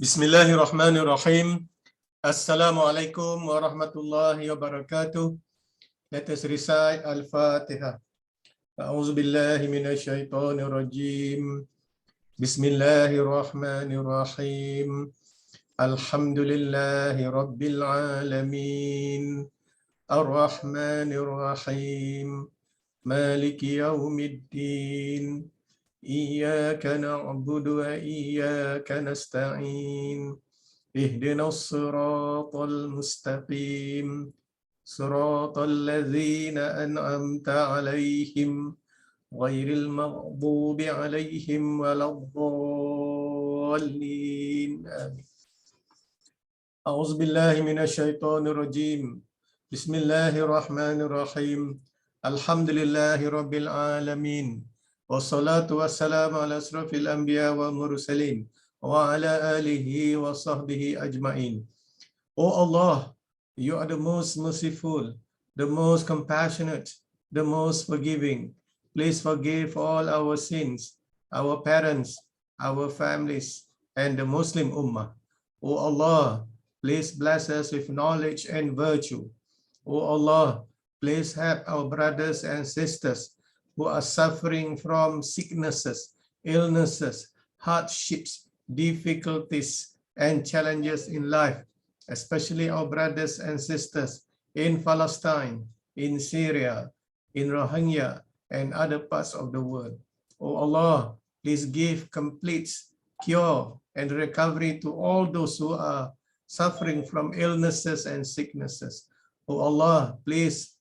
Bismillahirrahmanirrahim. Assalamualaikum warahmatullahi wabarakatuh. Let us recite Al-Fatihah. A'udzu billahi minasyaitonir rajim. Bismillahirrahmanirrahim. Alhamdulillahi rabbil alamin. Ar-Rahmanir Rahim. Maliki yaumiddin. Iyyaka na'budu wa iyyaka nasta'in. اهدنا الصراط المستقيم صراط الذين أنعمت عليهم غير المغضوب عليهم ولا الضالين آمين. أعوذ بالله من الشيطان الرجيم بسم الله الرحمن الرحيم الحمد لله رب العالمين والصلاة والسلام على أشرف الأنبياء والمرسلين wa ala alihi wa sahbihi ajma'in. O Allah, you are the most merciful, the most compassionate, the most forgiving. Please forgive all our sins, our parents, our families, and the Muslim Ummah. O Allah, please bless us with knowledge and virtue. O Allah, please help our brothers and sisters who are suffering from sicknesses, illnesses, hardships, difficulties and challenges in life, especially our brothers and sisters in Palestine, in Syria, in Rohingya, and other parts of the world. O Allah, please give complete cure and recovery to all those who are suffering from illnesses and sicknesses. O Allah, please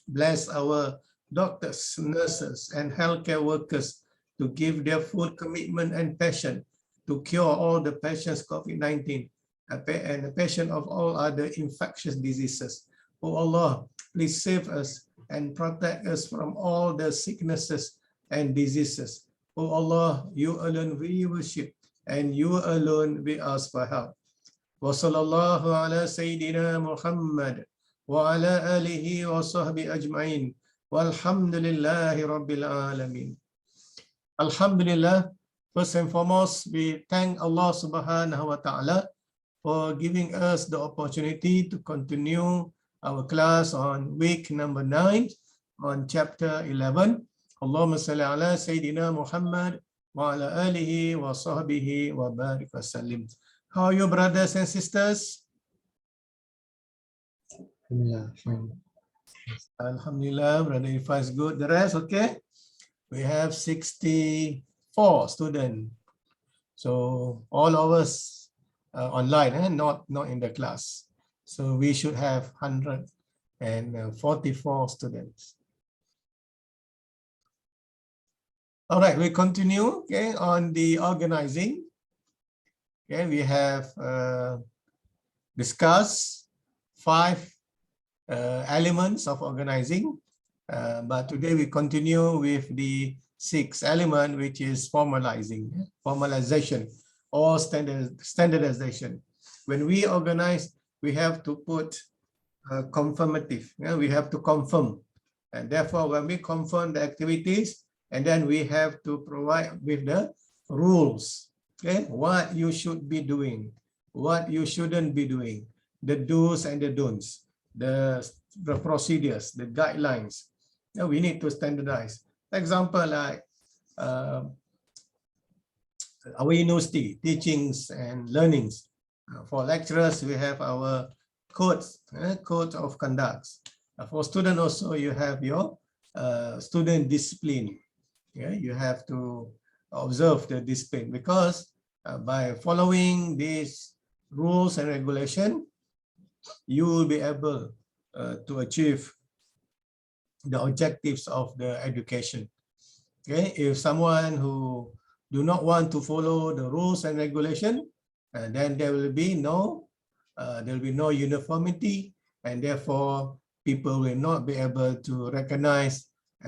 bless our doctors, nurses, and healthcare workers to give their full commitment and passion to cure all the patients COVID-19 and the patient of all other infectious diseases. Oh Allah, please save us and protect us from all the sicknesses and diseases. Oh Allah, you alone we worship and you alone we ask for help. Wa sallallahu ala Sayyidina Muhammad wa ala alihi wa sahbihi ajma'in. Walhamdulillahi rabbil alamin. Alhamdulillah. First and foremost, we thank Allah subhanahu wa ta'ala for giving us the opportunity to continue our class on week number 9 on chapter 11. Allahumma salli ala Sayyidina Muhammad wa ala alihi wa sahbihi wa barik wa sallim. How are you, brothers and sisters? Alhamdulillah, brother Ifa is good. The rest, okay? We have 64 students. So all of us online, not in the class. So we should have 144 students. All right, we continue on the organizing. Okay, we have discussed 5 elements of organizing, but today we continue with the 6th element, which is formalization or standardization. When we organize, we have to put confirmative. We have to confirm, and therefore, when we confirm the activities, and then we have to provide with the rules. Okay, what you should be doing, what you shouldn't be doing, the do's and the don'ts, the procedures, the guidelines. We need to standardize. Example like our university teachings and learnings. For lecturers, we have our codes, code of conduct. For students also, you have your student discipline. You have to observe the discipline because by following these rules and regulation, you will be able to achieve the objectives of the education. Okay, if someone who do not want to follow the rules and regulation, then there will be no uniformity, and therefore people will not be able to recognize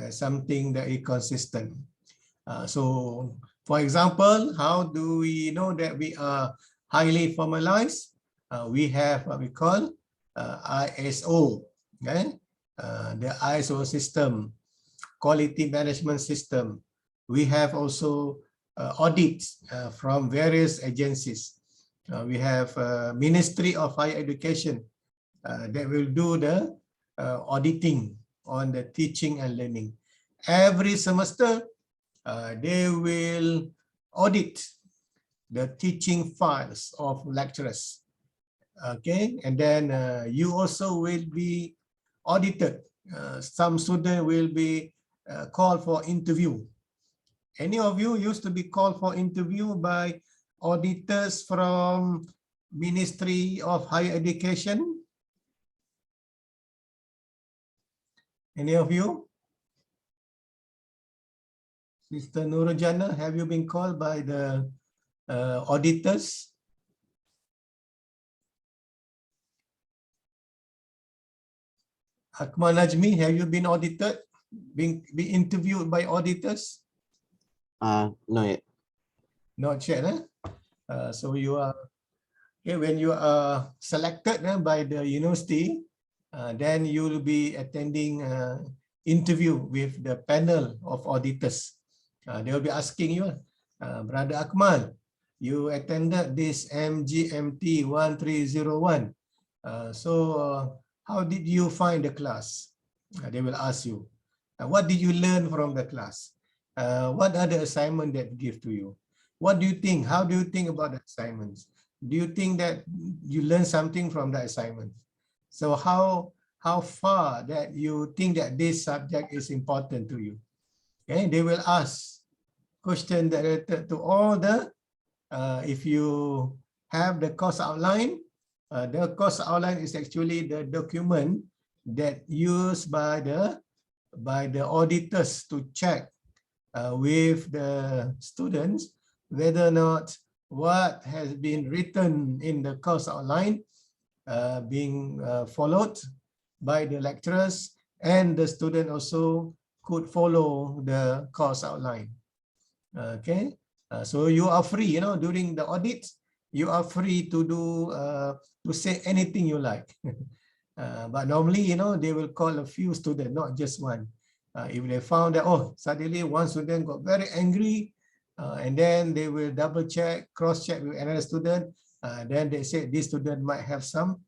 something that is consistent. So, for example, how do we know that we are highly formalized? We have what we call ISO. Okay? The ISO system, quality management system. We have also audits from various agencies. We have Ministry of Higher Education that will do the auditing on the teaching and learning. Every semester, they will audit the teaching files of lecturers. Okay, and then you also will be audited. Some student will be called for interview. Any of you used to be called for interview by auditors from Ministry of Higher Education? Any of you? Sister Nurujana, have you been called by the auditors? Akmal Najmi, have you been audited? Been interviewed by auditors? No yet. Not yet, so you are, okay, when you are selected by the university, then you will be attending interview with the panel of auditors. They will be asking you, Brother Akmal, you attended this MGMT 1301. So how did you find the class? They will ask you. What did you learn from the class? What are the assignments that give to you? What do you think? How do you think about the assignments? Do you think that you learn something from the assignment? So how far that you think that this subject is important to you? Okay, they will ask questions related to all the, if you have the course outline, the course outline is actually the document that used by the auditors to check with the students whether or not what has been written in the course outline being followed by the lecturers, and the student also could follow the course outline. Okay, so you are free, during the audit, you are free to do to say anything you like. But normally, they will call a few students, not just one. If they found that, oh, suddenly one student got very angry, and then they will double check, cross check with another student. Then they say this student might have some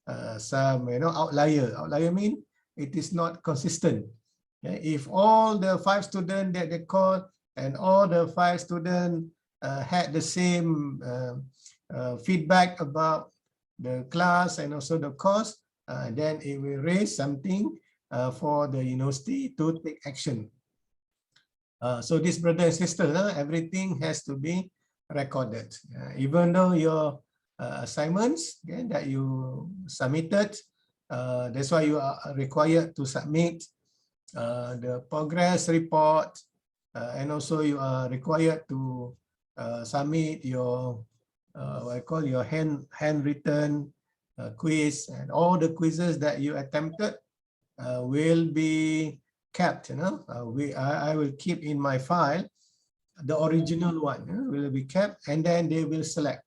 outlier. Outlier mean it is not consistent. Okay? If all the 5 students that they called and all the 5 students had the same feedback about the class and also the course, then it will raise something for the university to take action. So this brother and sister, everything has to be recorded. Even though your assignments that you submitted, that's why you are required to submit the progress report, and also you are required to submit your what I call your handwritten quiz, and all the quizzes that you attempted will be kept. I will keep in my file the original one, will be kept, and then they will select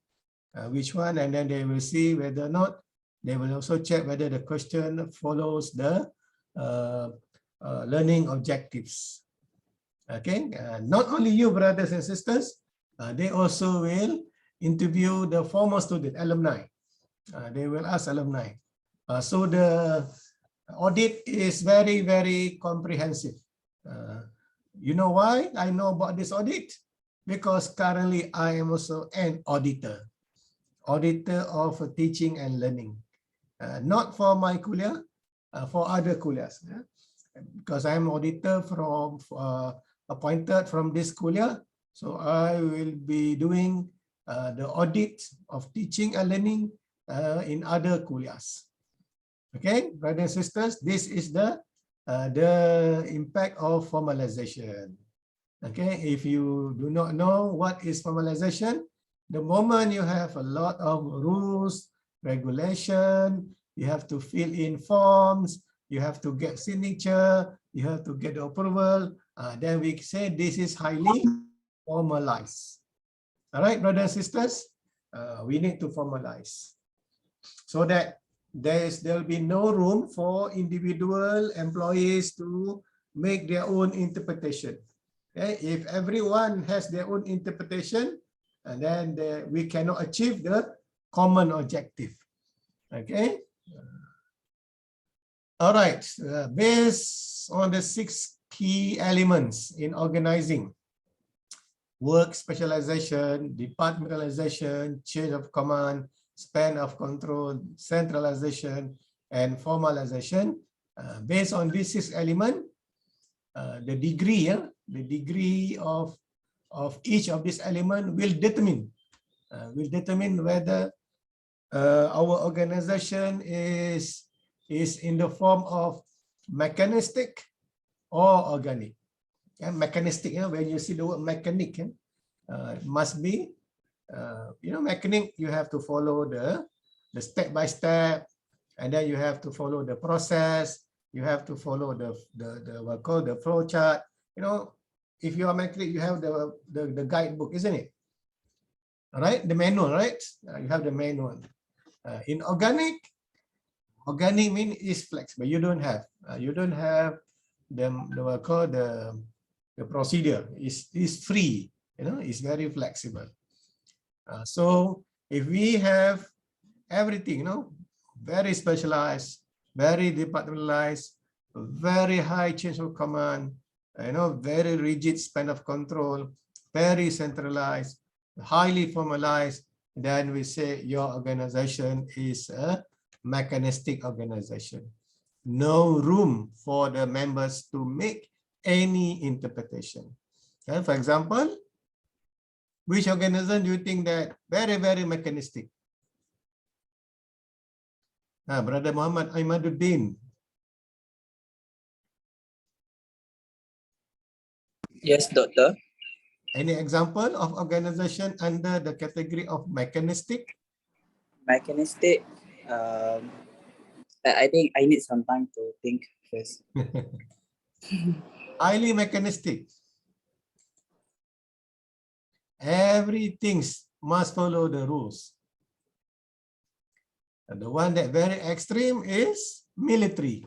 which one, and then they will see whether or not, they will also check whether the question follows the learning objectives. Okay, not only you, brothers and sisters, they also will interview the former student, alumni. They will ask alumni. So the audit is very, very comprehensive. You know why I know about this audit? Because currently I am also an auditor of teaching and learning. Not for my kuliah, for other kuliahs. Because I am auditor from appointed from this kuliah, so I will be doing the audit of teaching and learning in other kuliahs. Okay, brothers and sisters, this is the impact of formalization. Okay, if you do not know what is formalization, the moment you have a lot of rules, regulation, you have to fill in forms, you have to get signature, you have to get the approval, then we say this is highly formalized. All right, brothers and sisters, we need to formalize so that there will be no room for individual employees to make their own interpretation. Okay? If everyone has their own interpretation, and then we cannot achieve the common objective. Okay. All right. Based on the 6 key elements in organizing: work specialization, departmentalization, change of command, span of control, centralization, and formalization. Based on these 6 elements, the degree of each of these elements will determine whether our organization is in the form of mechanistic or organic. And mechanistic, when you see the word mechanic, it must be, mechanic, you have to follow the step by step, and then you have to follow the process, you have to follow the what called the flow chart. If you are mechanic, you have the guidebook, isn't it? All right, the manual, right? You have the manual. In organic mean is flexible. You don't have the what called the procedure is free. It's very flexible. So if we have everything, very specialized, very departmentalized, very high change of command, very rigid span of control, very centralized, highly formalized, then we say your organization is a mechanistic organization. No room for the members to make any interpretation. For example, which organization do you think that very, very mechanistic? Brother Muhammad Aimaduddin. Yes, doctor. Any example of organization under the category of mechanistic? Mechanistic. I think I need some time to think first. Highly mechanistic. Everything must follow the rules. And the one that very extreme is military,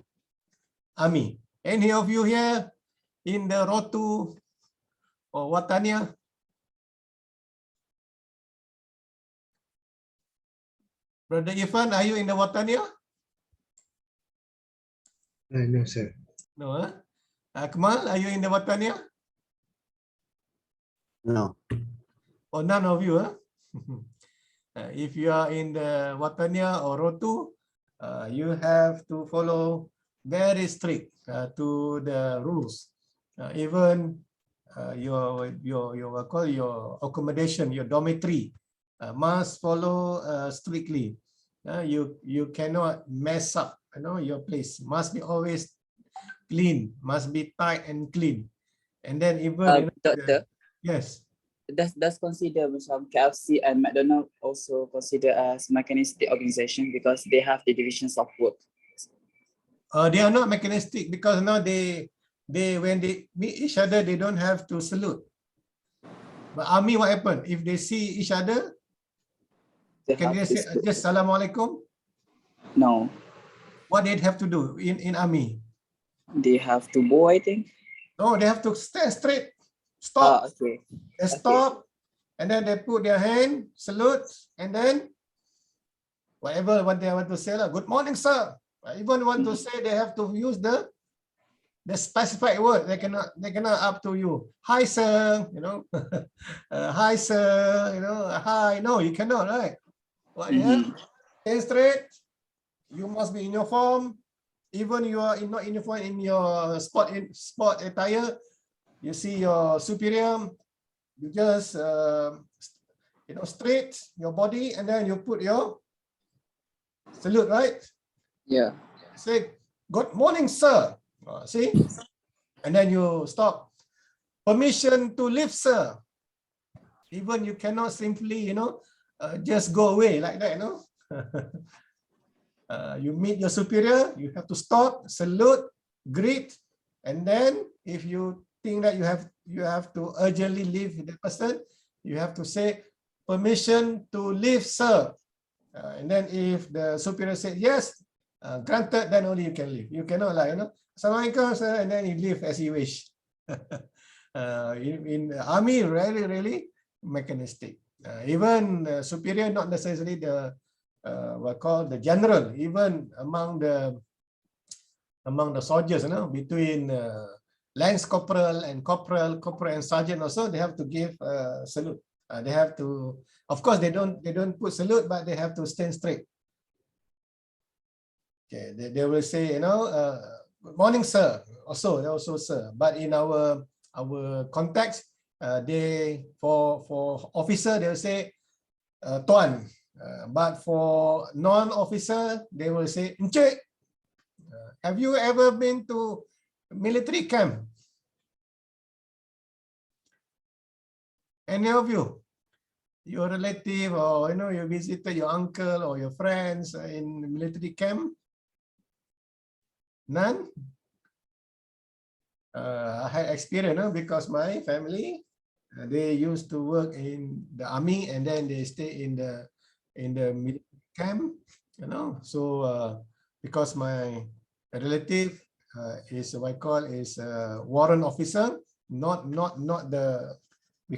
army. Any of you here in the Rotu or Watania? Brother Irfan, are you in the Watania? No, sir. No, huh? Akmal, are you in the Watania? No. Or none of you, huh? If you are in the Watania or Rotu, you have to follow very strict to the rules. Even your accommodation, your dormitory must follow strictly. You cannot mess up. Your place must be always clean, must be tight and clean. And then even Doctor, yes. does consider some KFC and McDonald's also consider as mechanistic organization because they have the divisions of work? They are not mechanistic because now they when they meet each other, they don't have to salute. But army, what happened? If they see each other, can they say just Assalamualaikum? No. What they have to do in army? They have to bow, I think. No, they have to stand straight. Stop. Okay. They stop, and then they put their hand, salute, and then whatever what they want to say, good morning, sir. Even want to say, they have to use the specified word. They cannot up to you. Hi, sir. Hi, sir. Hi. No, you cannot, right? What you have? Stand straight. You must be in uniform. Even you are not in uniform in your sport attire. You see your superior, you just straight your body, and then you put your salute, right? Yeah. Say, good morning, sir. See? And then you stop. Permission to leave, sir. Even you cannot simply, just go away like that, You meet your superior, you have to stop, salute, greet, and then if you think that you have to urgently leave the person, you have to say, permission to leave, sir. And then if the superior says yes, granted, then only you can leave. You cannot Assalamualaikum, sir, and then you leave as you wish. In the army, really, really mechanistic. Even superior, not necessarily the what called the general. Even among the soldiers, between lance corporal and corporal and sergeant also, they have to give salute. They have to, of course, they don't put salute, but they have to stand straight. Okay, they will say, good morning, sir. Also, they also sir. But in our context, they for officer they will say tuan. But for non-officer, they will say encik. Have you ever been to military camp? Any of you? Your relative, or you visited your uncle or your friends in military camp? None? I had experience because my family, they used to work in the army and then they stay in the military camp, So because my relative is what I call is a warrant officer, not the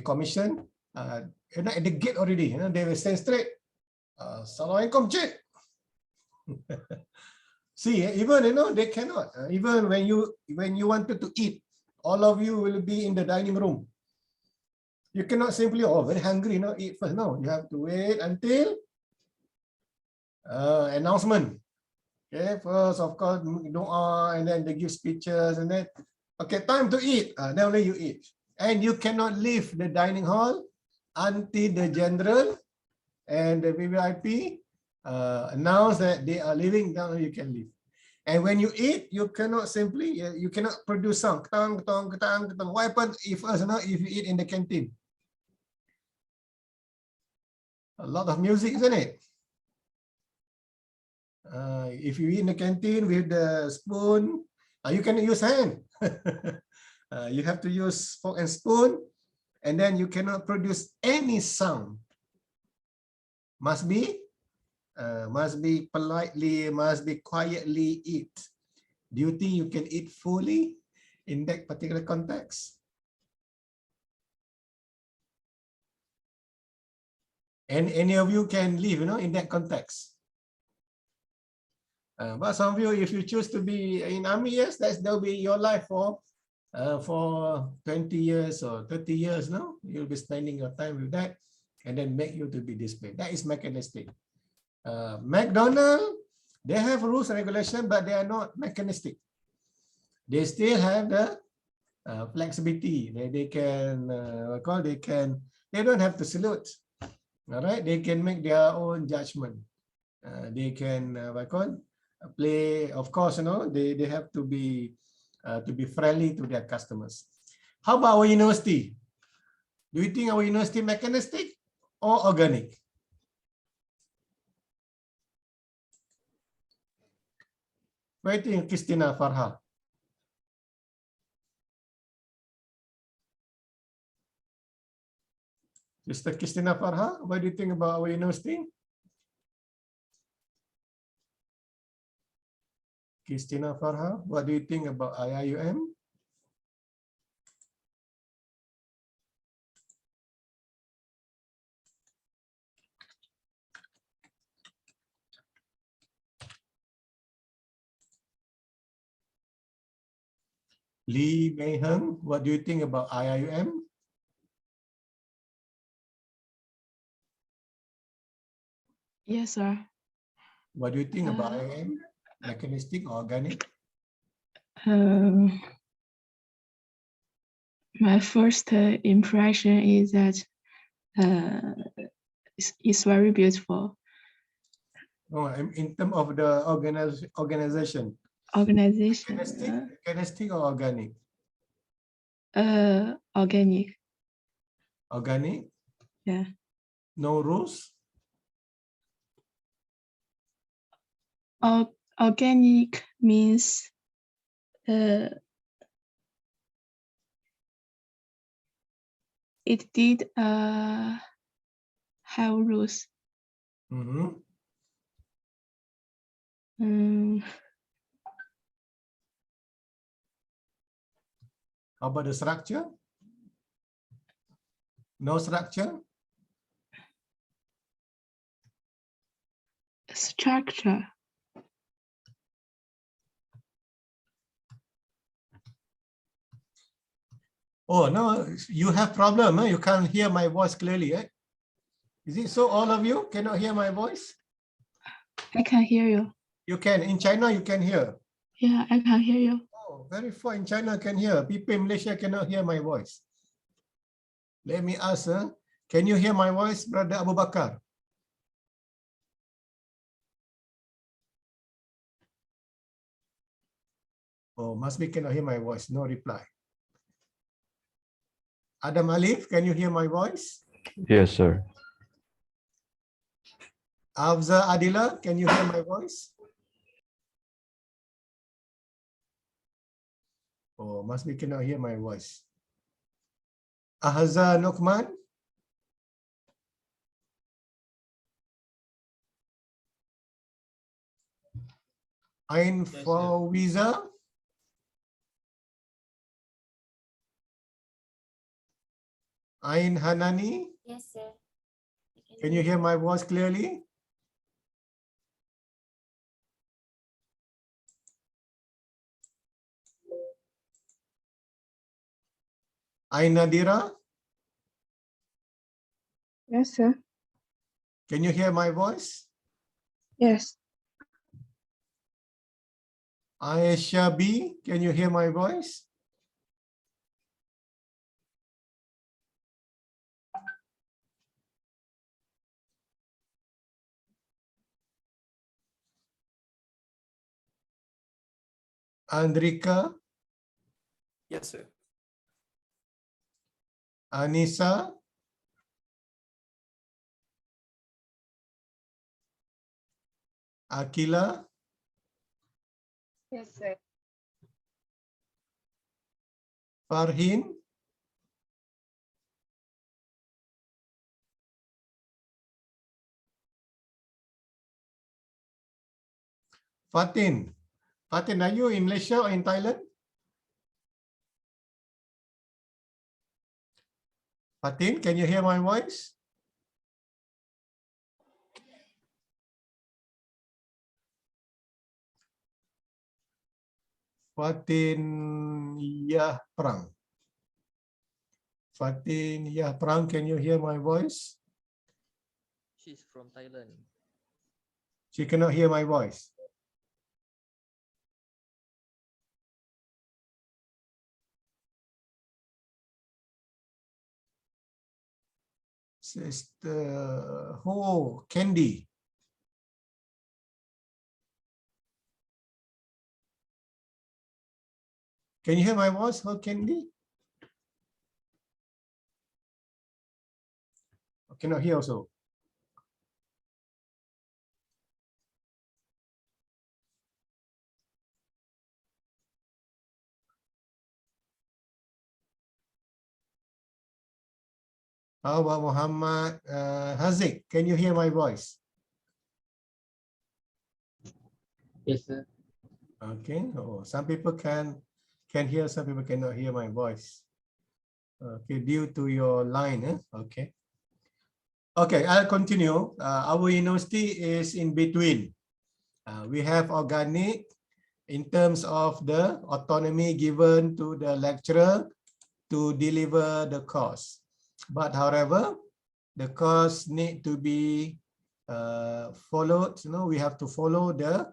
commission. At the gate already, they will stand straight. Assalamualaikum, cik. See, even they cannot. Even when you wanted to eat, all of you will be in the dining room. You cannot simply, very hungry, eat first. No, you have to wait until announcement. Okay, first of course doa, and then they give speeches, and then okay, time to eat. Then only you eat, and you cannot leave the dining hall until the general and the VVIP announce that they are leaving. Then you can leave. And when you eat, you cannot simply, you cannot produce sound. What happens if you eat in the canteen? A lot of music, isn't it? If you eat in the canteen with the spoon, you cannot use hand. You have to use fork and spoon, and then you cannot produce any sound. Must be politely, must be quietly eat. Do you think you can eat fully in that particular context? And any of you can live, in that context. But some of you, if you choose to be in army, yes, that'll be your life for 20 years or 30 years. No, you'll be spending your time with that, and then make you to be displayed. That is mechanistic. McDonald's, they have rules and regulation, but they are not mechanistic. They still have the flexibility. They can they don't have to salute. All right, they can make their own judgment. They can play. Of course, they have to be friendly to their customers. How about our university? Do you think our university mechanistic or organic? What do you think, Christina Farha? Sister Christina Farha, what do you think about our university? Christina Farha, what do you think about IIUM? Lee Mei Heng, what do you think about IIUM? Yes, sir. What do you think about IIM? Mechanistic or organic? My first impression is that it's very beautiful. Oh, in terms of the organization. Organization. Mechanistic or organic? Organic. Organic? Yeah. No rules? Organic means it did have rules. Mm-hmm. How about the structure? No structure? structure. Oh, no, you have problem. You can't hear my voice clearly. Is it so all of you cannot hear my voice? I can hear you. You can. In China, you can hear. Yeah, I can hear you. Oh, very far in China can hear. People in Malaysia cannot hear my voice. Let me ask, can you hear my voice, Brother Abu Bakar? Oh, must be cannot hear my voice. No reply. Adam Alif, can you hear my voice? Yes, sir. Afza Adila, can you hear my voice? Oh, must be cannot hear my voice. Ahza Nokman? Ain Fawiza? Ain Hanani? Yes, sir. Can you hear my voice clearly? Ain Nadira? Yes, sir. Can you hear my voice? Yes. Aisha B, can you hear my voice? Andrika? Yes, sir. Anissa? Akila? Yes, sir. Farhin? Fatin? Fatin, are you in Malaysia or in Thailand? Fatin, can you hear my voice? Fatin Yah Prang. Fatin Yah Prang, can you hear my voice? She's from Thailand. She cannot hear my voice. Sister Ho Candy. Can you hear my voice, Ho Candy? I cannot hear also. How about Muhammad Haziq? Can you hear my voice? Yes, sir. Okay. Oh, some people can hear, some people cannot hear my voice. Okay, due to your line. Okay. Okay, I'll continue. Our university is in between. We have organic in terms of the autonomy given to the lecturer to deliver the course. But however, the course need to be followed. We have to follow the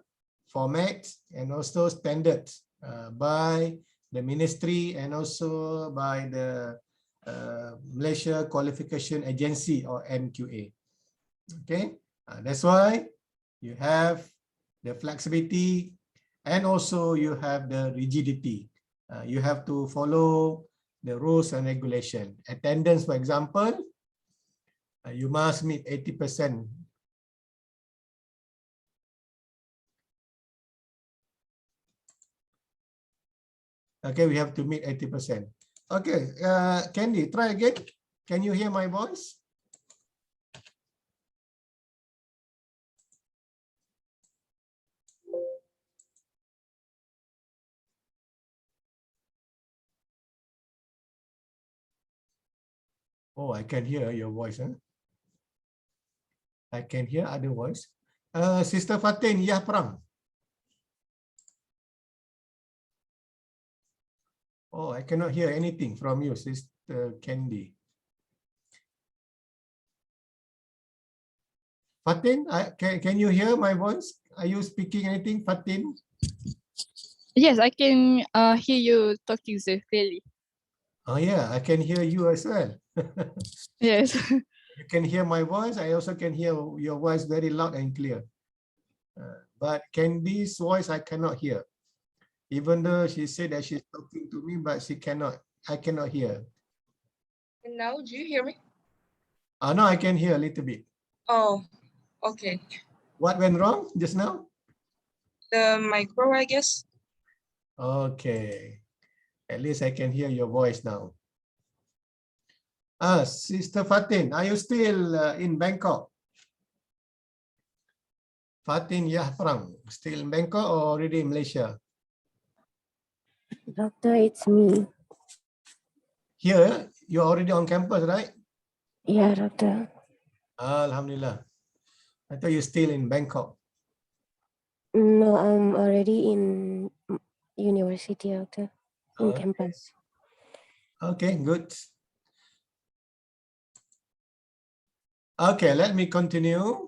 format and also standards by the ministry and also by the Malaysia Qualification Agency or MQA. Okay, that's why you have the flexibility and also you have the rigidity. You have to follow the rules and regulation. Attendance, for example, you must meet 80%. Okay, we have to meet 80%. Okay, Candy, try again. Can you hear my voice? Oh, I can hear your voice. I can hear other voice. Sister Fatin, Yah Prang. Oh, I cannot hear anything from you, Sister Candy. Fatin, can you hear my voice? Are you speaking anything, Fatin? Yes, I can hear you talking so clearly. Oh yeah, I can hear you as well. Yes. You can hear my voice. I also can hear your voice very loud and clear. But Candy's voice I cannot hear. Even though she said that she's talking to me, but I cannot hear. And now, do you hear me? Now I can hear a little bit. Oh, okay. What went wrong just now? The micro, I guess. Okay. At least I can hear your voice now. Sister Fatin, are you still in Bangkok? Fatin Yah Prang, still in Bangkok or already in Malaysia? Doctor, it's me. Here, you're already on campus, right? Yeah, doctor. Alhamdulillah. I thought you're still in Bangkok. No, I'm already in university, doctor. In Okay. campus. Okay, good. Okay, let me continue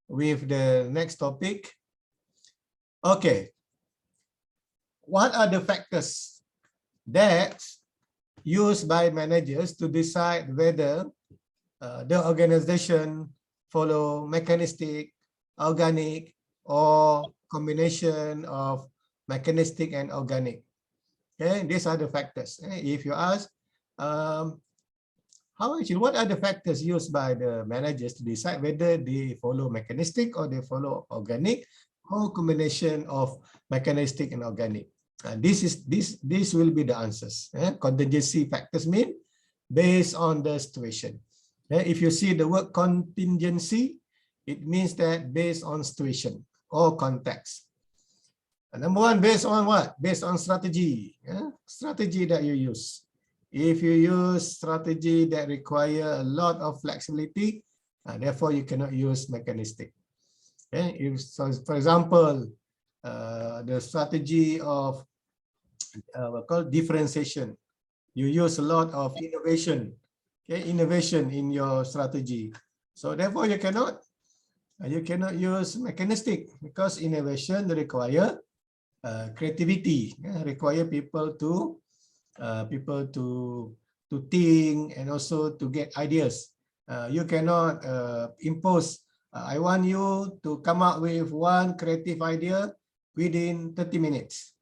with the next topic. Okay. What are the factors that used by managers to decide whether the organization follow mechanistic, organic, or combination of mechanistic and organic? Okay, these are the factors. If you ask, what are the factors used by the managers to decide whether they follow mechanistic or they follow organic or combination of mechanistic and organic? This will be the answers. Contingency factors mean based on the situation. If you see the word contingency, it means that based on situation or context. Number one, based on what? Based on strategy. Strategy that you use. If you use strategy that require a lot of flexibility, therefore you cannot use mechanistic. So for example, the strategy of called differentiation. You use a lot of innovation, innovation in your strategy. So therefore you cannot use mechanistic because innovation require creativity, require people to think and also to get ideas. You cannot impose. I want you to come up with one creative idea within 30 minutes.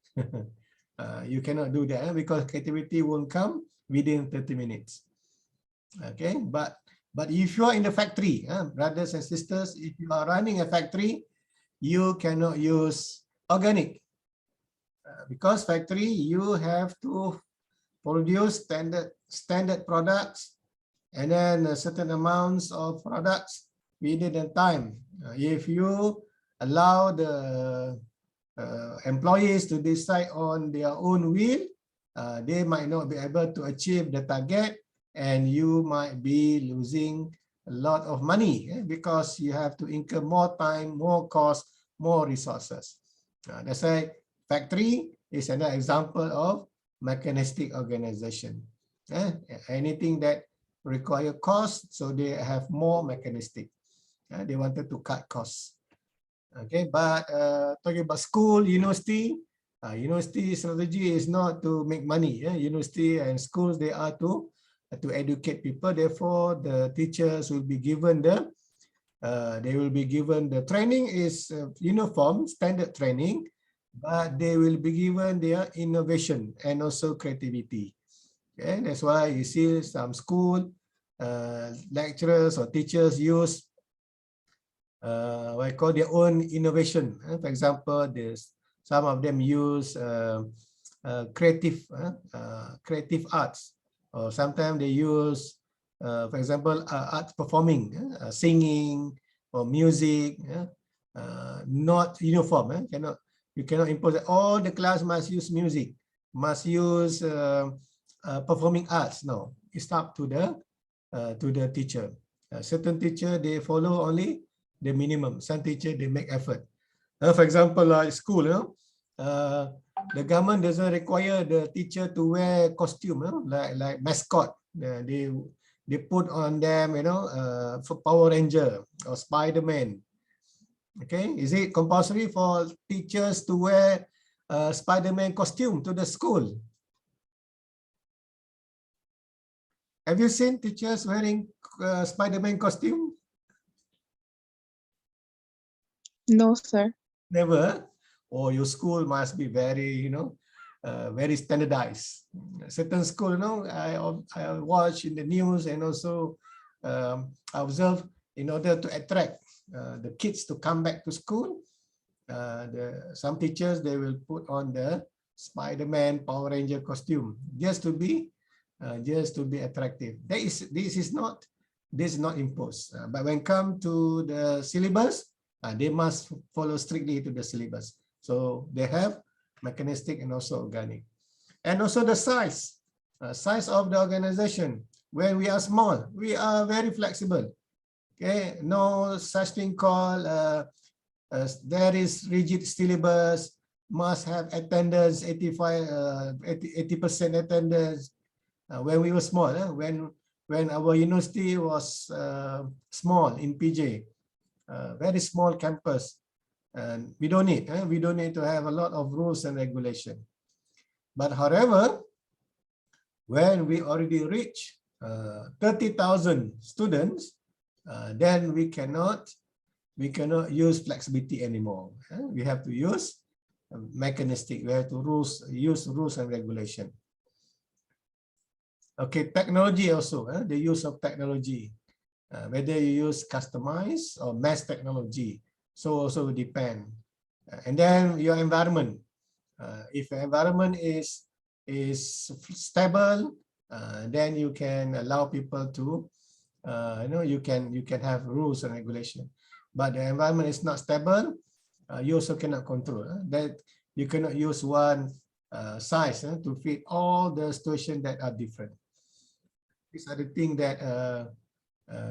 You cannot do that because creativity won't come within 30 minutes. Okay, but if you are in the factory, brothers and sisters, if you are running a factory, you cannot use organic because factory you have to produce standard products and then a certain amounts of products within the time. If you allow the employees to decide on their own will, they might not be able to achieve the target and you might be losing a lot of money because you have to incur more time, more cost, more resources. That's why factory is another example of mechanistic organization. Anything that require cost, so they have more mechanistic. They wanted to cut costs. Okay, but talking about school, university, university strategy is not to make money. University and schools, they are to educate people. Therefore, the teachers will be given the training is uniform, standard training, but they will be given their innovation and also creativity. Okay, that's why you see some school lecturers or teachers use what I call their own innovation. For example, some of them use creative arts, or sometimes they use, for example, art performing, singing or music. Not uniform. You cannot impose that all the class must use music, must use performing arts. No, it's up to the teacher. Certain teacher, they follow only the minimum. Some teacher they make effort. For example, school, the government doesn't require the teacher to wear costume, like mascot. They put on them, for Power Ranger or Spider-Man. Okay, is it compulsory for teachers to wear Spider-Man costume to the school? Have you seen teachers wearing Spider-Man costume? No, sir. Never. Or your school must be very, very standardized. Certain school, I watch in the news and also observe in order to attract the kids to come back to school. Some teachers, they will put on the Spider-Man Power Ranger costume just to be attractive. This is not imposed. But when come to the syllabus, they must follow strictly to the syllabus. So they have mechanistic and also organic. And also the size of the organization. When we are small, we are very flexible. Okay, no such thing called there is rigid syllabus, must have attendance, 80% attendance. When we were small, when our university was small in PJ, very small campus, and we don't need to have a lot of rules and regulation. But however, when we already reach 30,000 students, then we cannot use flexibility anymore. We have to use mechanistic. We have to use rules and regulation. Okay, technology also, the use of technology, whether you use customized or mass technology, so also will depend. And then your environment, if your environment is stable, then you can allow people to, you can have rules and regulation. But the environment is not stable, you also cannot control. That you cannot use one size to fit all the situations that are different. These are the things that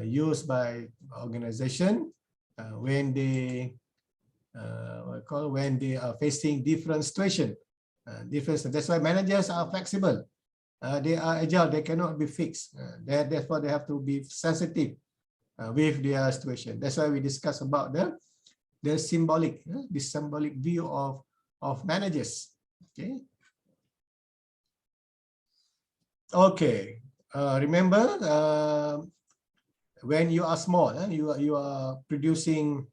used by organization when they when they are facing different situations. That's why managers are flexible. They are agile. They cannot be fixed. Therefore, they have to be sensitive with their situation. That's why we discuss about the symbolic view of managers. Okay. Okay. Remember, when you are small, you are producing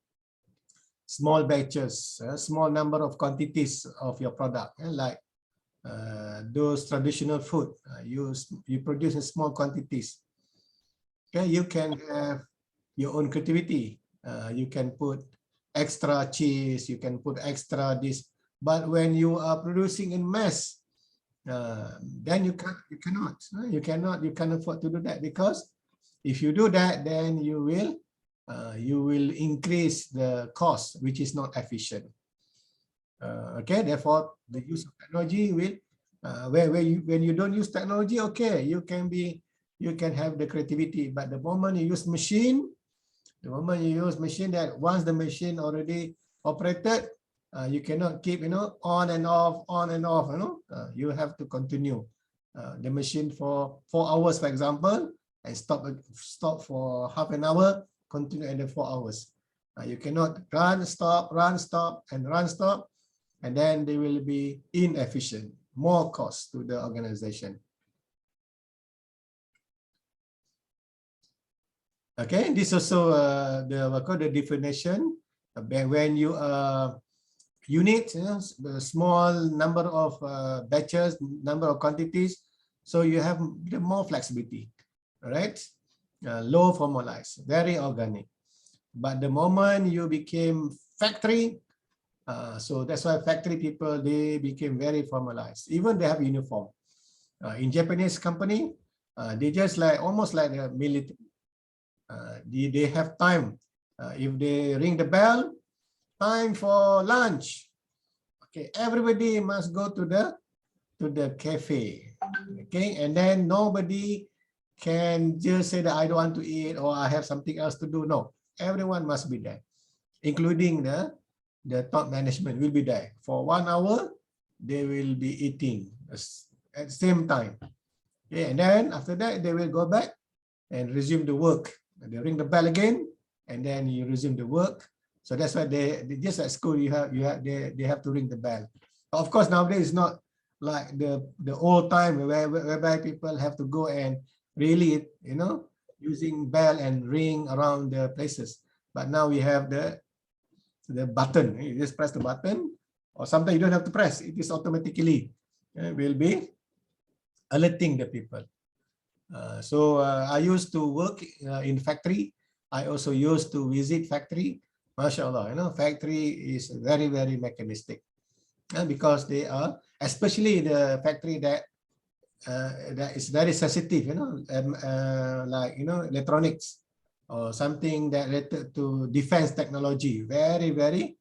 small batches, small number of quantities of your product, like those traditional food, you produce in small quantities. Okay, you can have your own creativity. You can put extra cheese, you can put extra this. But when you are producing in mass, then you cannot afford to do that, because if you do that, then you will increase the cost, which is not efficient. Okay, therefore the use of technology will when you don't use technology, okay, you can have the creativity, but the moment you use machine, that once the machine already operated, you cannot keep on and off, you have to continue the machine for 4 hours, for example, and stop for half an hour, continue at the 4 hours. You cannot run, stop, and then they will be inefficient, more cost to the organization. Okay, this also the definition. When you unit, the small number of batches, number of quantities, so you have more flexibility, right? Low formalized, very organic. But the moment you became factory, so that's why factory people, they became very formalized. Even they have uniform. In Japanese company, they just almost like a military. They have time. If they ring the bell, time for lunch. Okay, everybody must go to the cafe. Okay, and then nobody can just say that I don't want to eat or I have something else to do. No, everyone must be there. including the top management will be there. For 1 hour, they will be eating at the same time. Okay, and then after that, they will go back and resume the work. They ring the bell again, and then you resume the work. So that's why they just at school they have to ring the bell. Of course, nowadays it's not like the old time whereby people have to go and really, using bell and ring around the places. But now we have the button. You just press the button, or sometimes you don't have to press. It is automatically will be alerting the people. So I used to work in factory. I also used to visit factory. MashaAllah, factory is very, very mechanistic. Because they are, especially the factory that is very sensitive, like electronics or something that related to defense technology, very, very,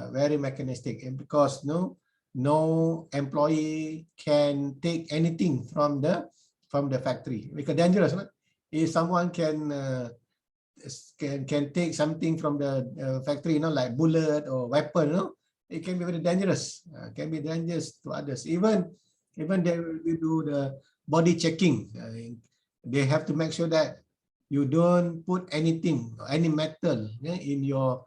very mechanistic. And because no employee can take anything from the factory, because dangerous. If someone can take something from the factory, like bullet or weapon, it can be very dangerous. Can be dangerous to others. Even they will do the body checking. They have to make sure that you don't put anything, any metal, in your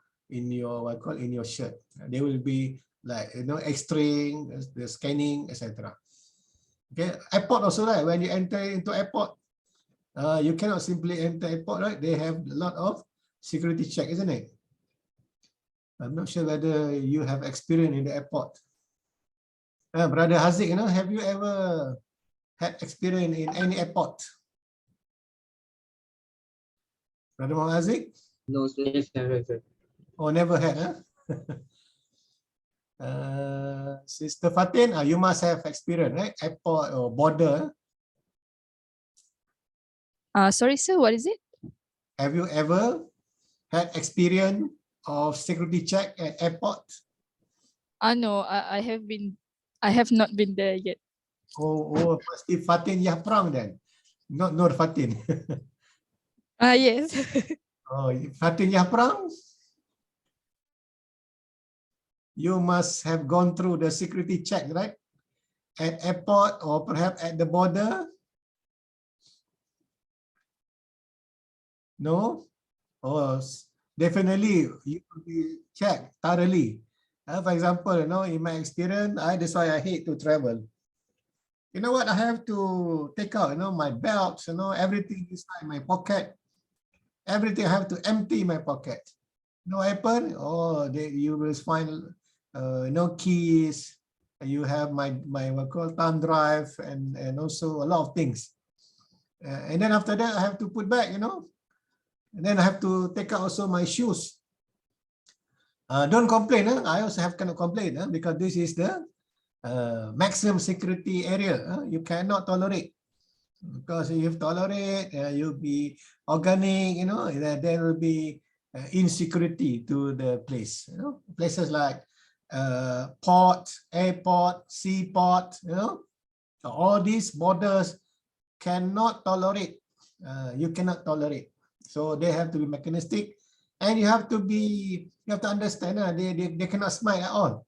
shirt. They will be like X-raying, the scanning, etc. Okay, airport also, right? When you enter into airport, you cannot simply enter airport, right? They have a lot of security check, isn't it? I'm not sure whether you have experience in the airport. Brother Haziq, have you ever had experience in any airport? Brother Muhammad Haziq? No, sir. Yes, never, sir. Oh, never had, huh? Sister Fatin, you must have experience, right? Airport or border. Sorry, sir, what is it? Have you ever had experience of security check at airport? No, I have not been there yet. Oh, pasti Fatin Yaprang then, not Nur Fatin. Yes. Oh, Fatin Yaprang, you must have gone through the security check, right? At airport or perhaps at the border? No? Oh, definitely you will be checked thoroughly. For example, in my experience, that's why I hate to travel. You know what? I have to take out, my belts, everything inside my pocket. Everything I have to empty my pocket. No happen? Oh, you will find no keys. You have my what called thumb drive and also a lot of things. And then after that, I have to put back, And then I have to take out also my shoes. Don't complain. I also cannot complain because this is the maximum security area. You cannot tolerate. Because if you tolerate, you'll be organic, there will be insecurity to the place. Places like port, airport, seaport, all these borders cannot tolerate. You cannot tolerate. So they have to be mechanistic, and you have to understand. They cannot smile at all.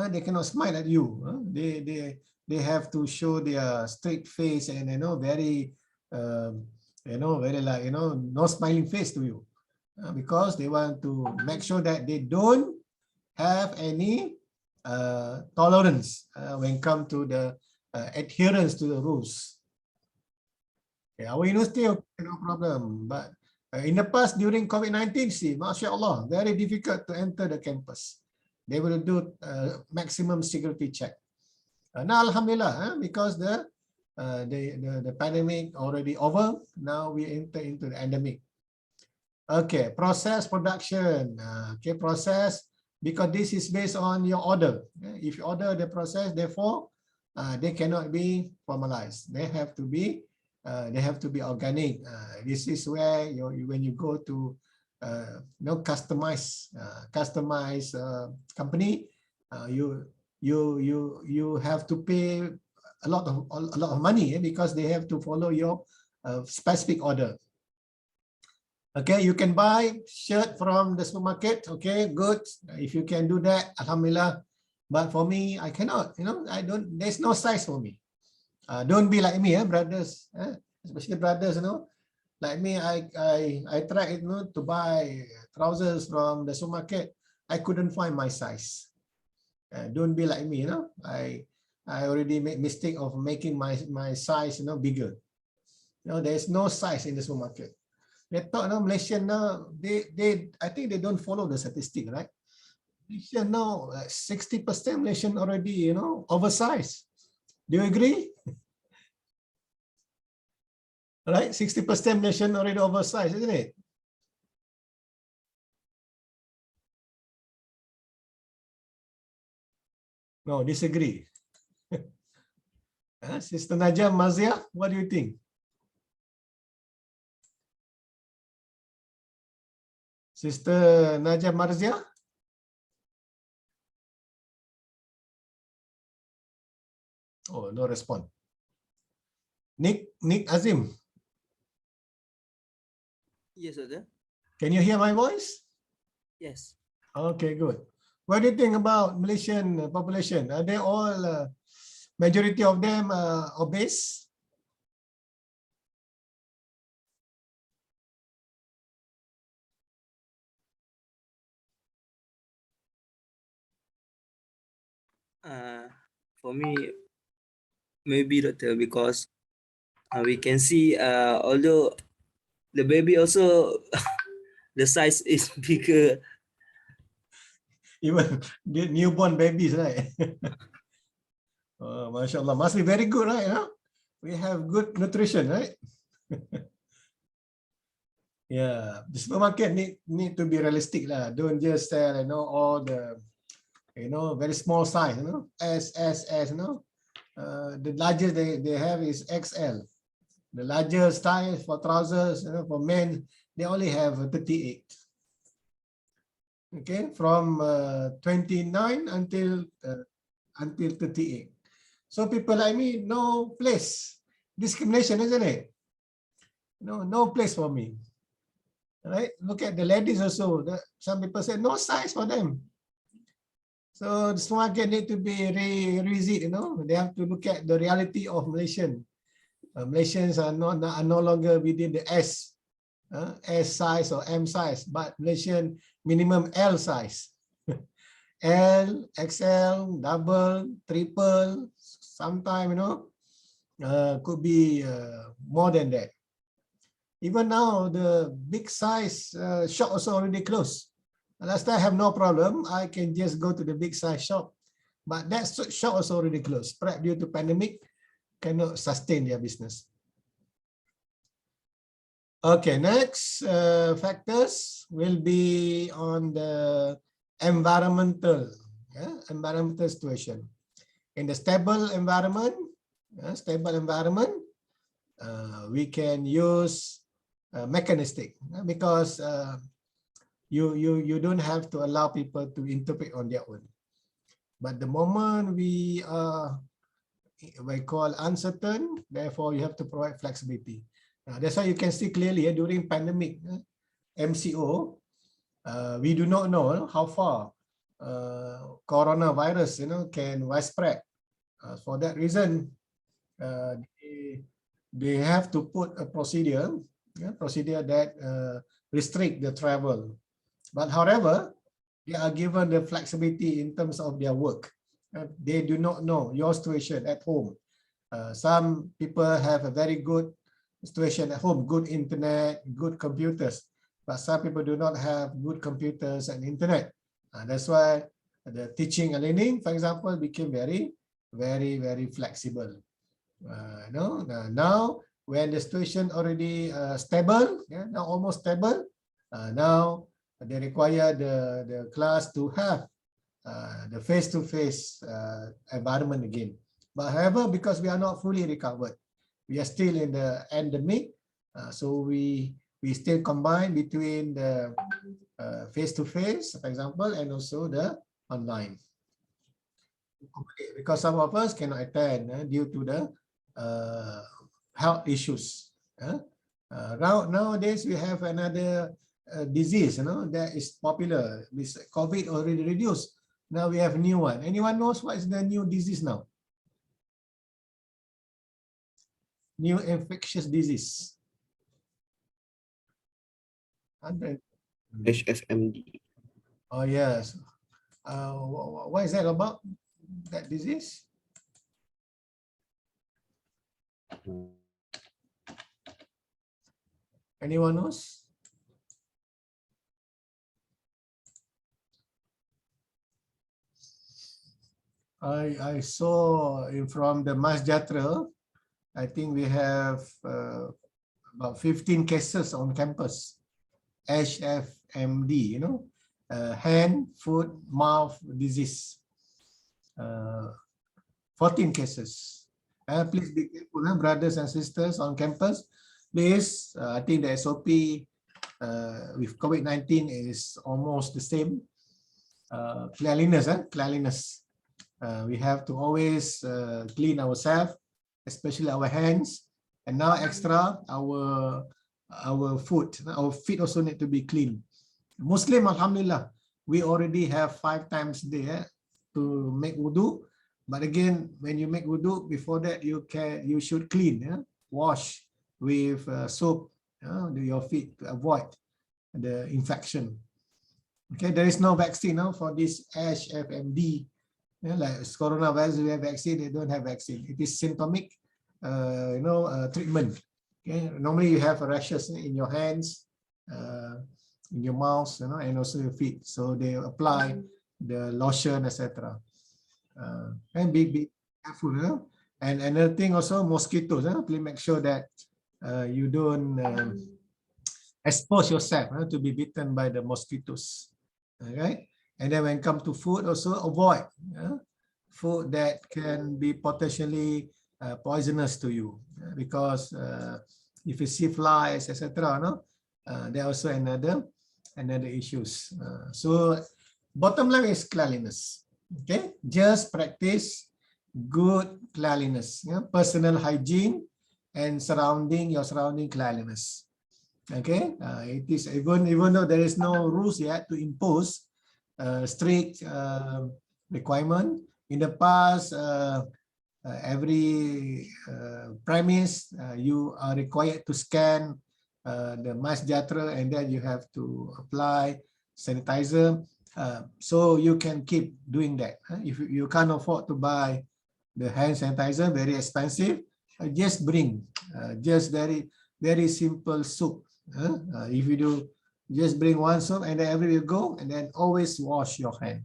They cannot smile at you. They have to show their straight face and very very like no smiling face to you, because they want to make sure that they don't have any tolerance when come to the adherence to the rules. Okay, our university, okay, no problem, but in the past, during COVID-19, mashallah, very difficult to enter the campus. They will do maximum security check. Now, alhamdulillah, because the pandemic already over, now we enter into the endemic. Okay, process production. Okay, process, because this is based on your order. If you order the process, therefore, they cannot be formalized. They have to be organic. This is where when you go to customize company, you have to pay a lot of money because they have to follow your specific order. Okay, you can buy shirt from the supermarket. Okay, good. If you can do that, alhamdulillah. But for me, I cannot. There's no size for me. Don't be like me, brothers. Especially brothers, like me. I tried, to buy trousers from the supermarket. I couldn't find my size. Don't be like me, I already made mistake of making my size, bigger. There's no size in the supermarket. They thought now Malaysian now I think they don't follow the statistic, right? Malaysian now 60% Malaysian already oversized. Do you agree? Right, 60% Malaysian already oversized, isn't it? No, disagree. Sister Najah Mazia, what do you think? Sister Najah Marzia? Oh, no response. Nick Azim, Yes, sir. can you hear my voice? Yes. Okay, good. What do you think about Malaysian population? Are they all, majority of them obese? For me, maybe doctor, because we can see although the baby also the size is bigger. Even the newborn babies, right? MashaAllah, must be very good, right? We have good nutrition, right? Yeah, the supermarket need to be realistic lah. Don't just sell, all the, very small size, S, the largest they have is XL. The largest size for trousers, for men, they only have 38. Okay, from 29 until 38. So people like me, no place. Discrimination, isn't it? No place for me. Right? Look at the ladies also. Some people say no size for them. So the supermarket need to be revisit. They have to look at the reality of Malaysian. Malaysians are no longer within the S size or M size, but Malaysian minimum L size. L, XL, double, triple, sometime, could be more than that. Even now, the big size shop also already closed. Last time I have no problem. I can just go to the big size shop. But that shop also already closed. Perhaps due to pandemic, cannot sustain their business. Okay, next factors will be on the environmental situation. In the stable environment, we can use mechanistic, because you don't have to allow people to interpret on their own. But the moment we call uncertain, therefore you have to provide flexibility. That's why you can see clearly during pandemic, MCO, we do not know how far coronavirus can widespread. For that reason, they have to put a procedure that restrict the travel. But however, they are given the flexibility in terms of their work. They do not know your situation at home. Some people have a very good situation at home, good internet, good computers, but some people do not have good computers and internet. That's why the teaching and learning, for example, became very, very, very flexible. Now, when the situation already stable, now almost stable, now they require the class to have the face-to-face environment again. But however, because we are not fully recovered, we are still in the endemic, so we still combine between the face-to-face, for example, and also the online. Because some of us cannot attend due to the health issues. Nowadays we have another disease, that is popular. This COVID already reduced. Now we have a new one. Anyone knows what is the new disease now? New infectious disease. HFMD. Oh yes. What is that about? That disease? Anyone knows? I saw from the Mas Jatra, I think we have about 15 cases on campus. HFMD, hand, foot, mouth disease. 14 cases. Please be careful, brothers and sisters on campus. Please, I think the SOP with COVID-19 is almost the same. Cleanliness. We have to always clean ourselves, especially our hands, and now extra our foot. Our feet also need to be clean. Muslim, alhamdulillah, we already have 5 times there to make wudu. But again, when you make wudu, before that you should clean, wash with soap your feet to avoid the infection. Okay, there is no vaccine for this HFMD. Like coronavirus, we have vaccine. They don't have vaccine. It is symptomatic, treatment. Okay, normally you have rashes in your hands, in your mouth, and also your feet. So they apply the lotion, etc. And be careful. And another thing also, mosquitoes. Please make sure that you don't expose yourself to be bitten by the mosquitoes. Okay. And then when it comes to food, also avoid food that can be potentially poisonous to you, because if you see flies, etc., there are also another issues. So bottom line is cleanliness. Okay, just practice good cleanliness, personal hygiene, and your surrounding cleanliness. Okay, it is even though there is no rules yet to impose strict requirement. In the past, every premise you are required to scan the Mas Jatra, and then you have to apply sanitizer. So you can keep doing that. If you can't afford to buy the hand sanitizer, very expensive, just bring just very simple soap. If you do, just bring one soap, and then everywhere you go, and then always wash your hand.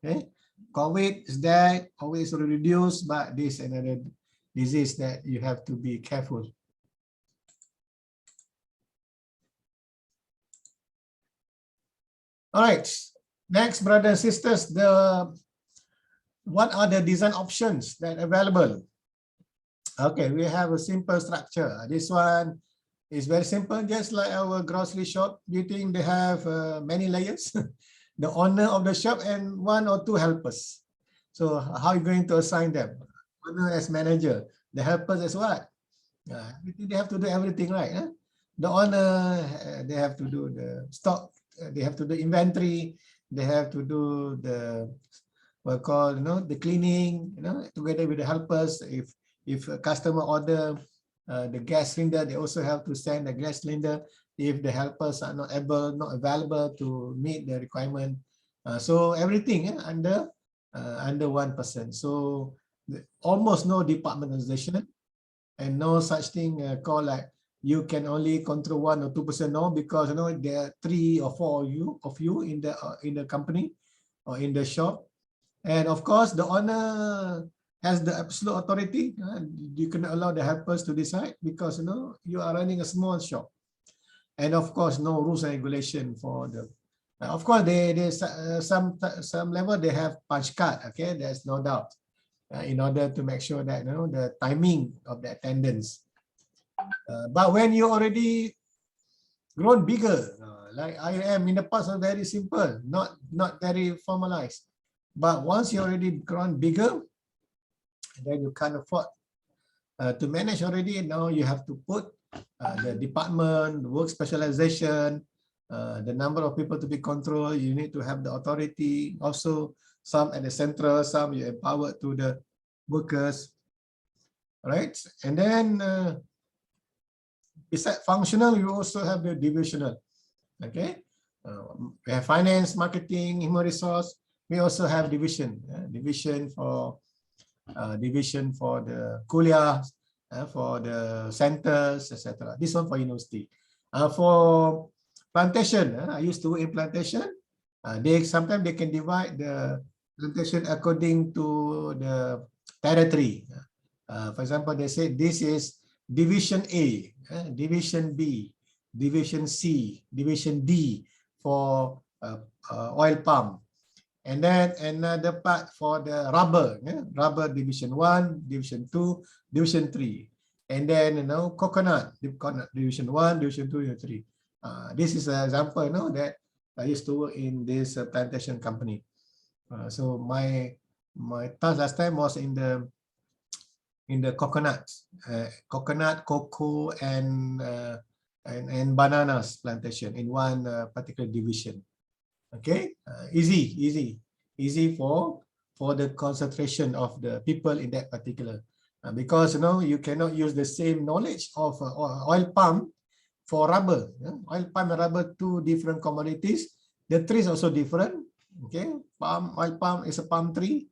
Okay, COVID is that always reduce, but this another disease that you have to be careful. All right, next, brothers and sisters, what are the design options that are available? Okay, we have a simple structure. This one is very simple, just like our grocery shop. Do you think they have many layers? The owner of the shop and 1 or 2 helpers. So how are you going to assign them? Owner as manager, the helpers as what? They have to do everything, right? The owner, they have to do the stock, they have to do inventory, they have to do the what call the cleaning, together with the helpers. If a customer order the gas cylinder, they also have to send the gas cylinder if the helpers are not available to meet the requirement. So everything under one person. So almost no departmentalization, and no such thing called like you can only control 1 or 2%. No, because there are 3 or 4 of you in the company or in the shop. And of course, the owner has the absolute authority. You cannot allow the helpers to decide, because you are running a small shop. And of course, no rules and regulation for the. Of course, some level they have punch card. Okay, there's no doubt. In order to make sure that the timing of the attendance. But when you already grown bigger, like I am in the past, are very simple, not very formalized. But once you already grown bigger, then you can't afford to manage already. Now you have to put the department, the work specialization, the number of people to be controlled. You need to have the authority. Also, some at the central, some you empower to the workers, right? And then besides functional, you also have the divisional. Okay, we have finance, marketing, human resource. We also have division, division for the kuliah, for the centers, etc. This one for university. For plantation, I used to work in plantation. Sometimes they can divide the plantation according to the territory. For example, they say this is Division A, Division B, Division C, Division D for oil palm. And then another part for the rubber, rubber Division 1, Division 2, Division 3. And then, coconut Division 1, Division 2, Division 3. This is an example, that I used to work in this plantation company. So my task last time was in the coconut, cocoa, and bananas plantation in one particular division. Okay, easy for the concentration of the people in that particular, because you cannot use the same knowledge of oil palm for rubber. Oil palm and rubber, two different commodities. The trees also different. Okay, oil palm is a palm tree,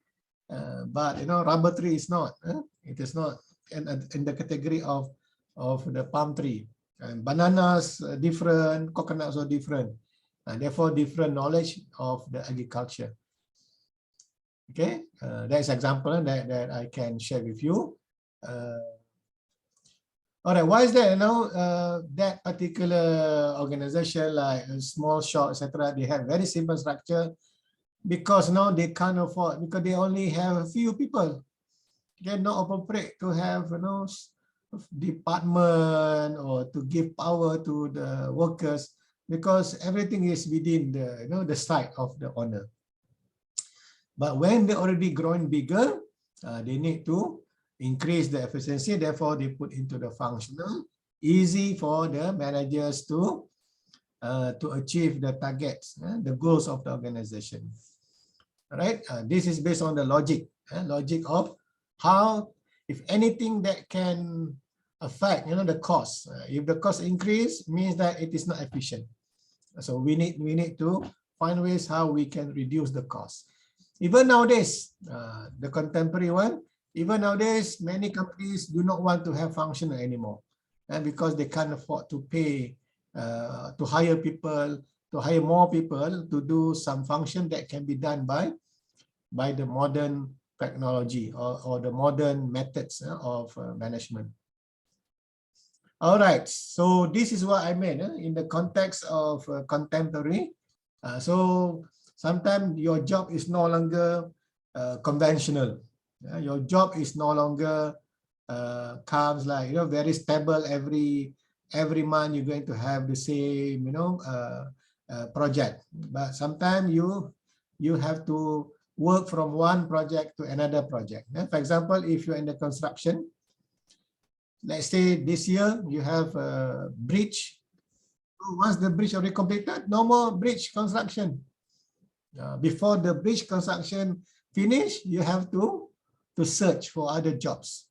but rubber tree is not. It is not in the category of the palm tree. And bananas different, coconuts are different. Therefore, different knowledge of the agriculture. Okay, that's example that I can share with you. All right, why is that? That particular organization, like a small shop, etc., they have very simple structure because now they can't afford, because they only have a few people. They're not appropriate to have department or to give power to the workers, because everything is within the site of the owner. But when they're already growing bigger, they need to increase the efficiency. Therefore, they put into the functional, easy for the managers to achieve the targets, the goals of the organization. All right, this is based on the logic of how, if anything that can affect the cost. If the cost increase, means that it is not efficient. So we need to find ways how we can reduce the cost. Even nowadays, the contemporary one, even nowadays, many companies do not want to have functional anymore, and because they can't afford to pay, to hire people, to hire more people to do some function that can be done by the modern technology or the modern methods of management. All right, so this is what I meant in the context of contemporary. So sometimes your job is no longer conventional. Your job is no longer comes like very stable. Every month you're going to have the same project. But sometimes you have to work from one project to another project. For example, if you're in the construction, let's say this year you have a bridge. Once the bridge already completed, no more bridge construction. Before the bridge construction finish, you have to search for other jobs.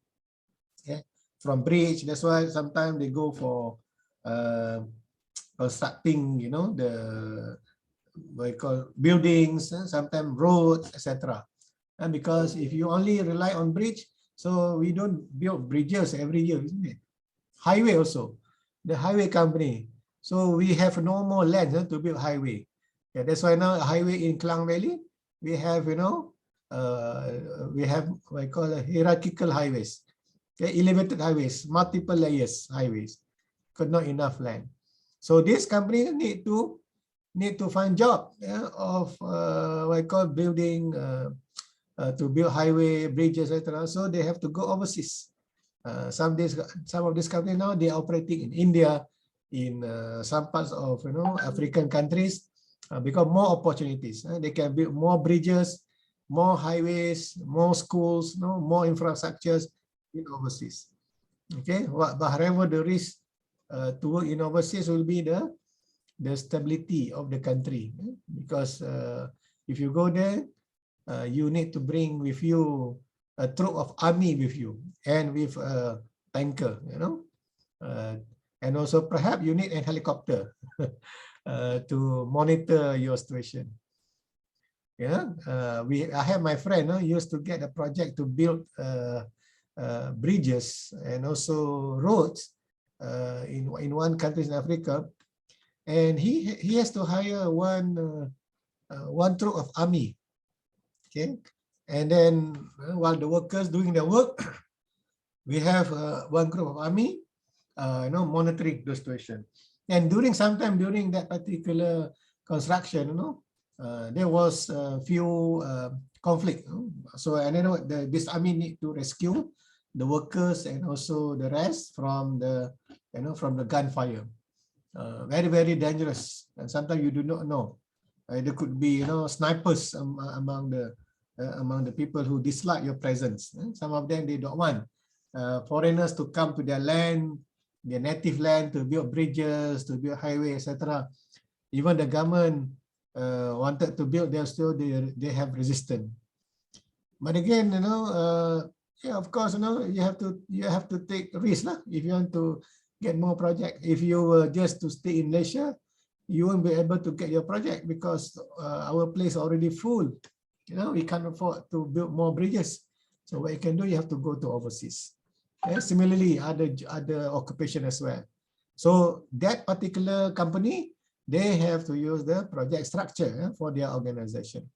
Okay, from bridge. That's why sometimes they go for constructing, the what you call buildings, sometimes roads, etc. And because if you only rely on bridge, so we don't build bridges every year, isn't it? Highway also, the highway company. So we have no more land to build highway. Yeah, that's why now highway in Klang Valley, we have we have what I call hierarchical highways, okay, elevated highways, multiple layers highways, because not enough land. So this company need to find job of what I call building. To build highway, bridges, etc. So they have to go overseas. Some of these companies now they are operating in India, in some parts of African countries, because more opportunities. They can build more bridges, more highways, more schools, more infrastructures in overseas. Okay, but however the risk to work in overseas will be the stability of the country, because if you go there, you need to bring with you a troop of army with you and with a tanker, and also perhaps you need a helicopter to monitor your situation. I have my friend used to get a project to build bridges and also roads in one country in Africa, and he has to hire one troop of army. Okay, and then while the workers doing their work, we have one group of army, monitoring the situation. And sometime during that particular construction, there was a few conflict. So and this army need to rescue the workers and also the rest from the gunfire. Very, very dangerous, and sometimes you do not know. There could be snipers among the people who dislike your presence. Some of them, they don't want foreigners to come to their land, their native land, to build bridges, to build highway, etc. Even the government wanted to build, they have resistance. But again, yeah, of course, you have to take risk if you want to get more project. If you were just to stay in Malaysia, you won't be able to get your project because our place already full. We can't afford to build more bridges. So what you can do, you have to go to overseas. Similarly, other occupation as well. So that particular company, they have to use the project structure for their organization.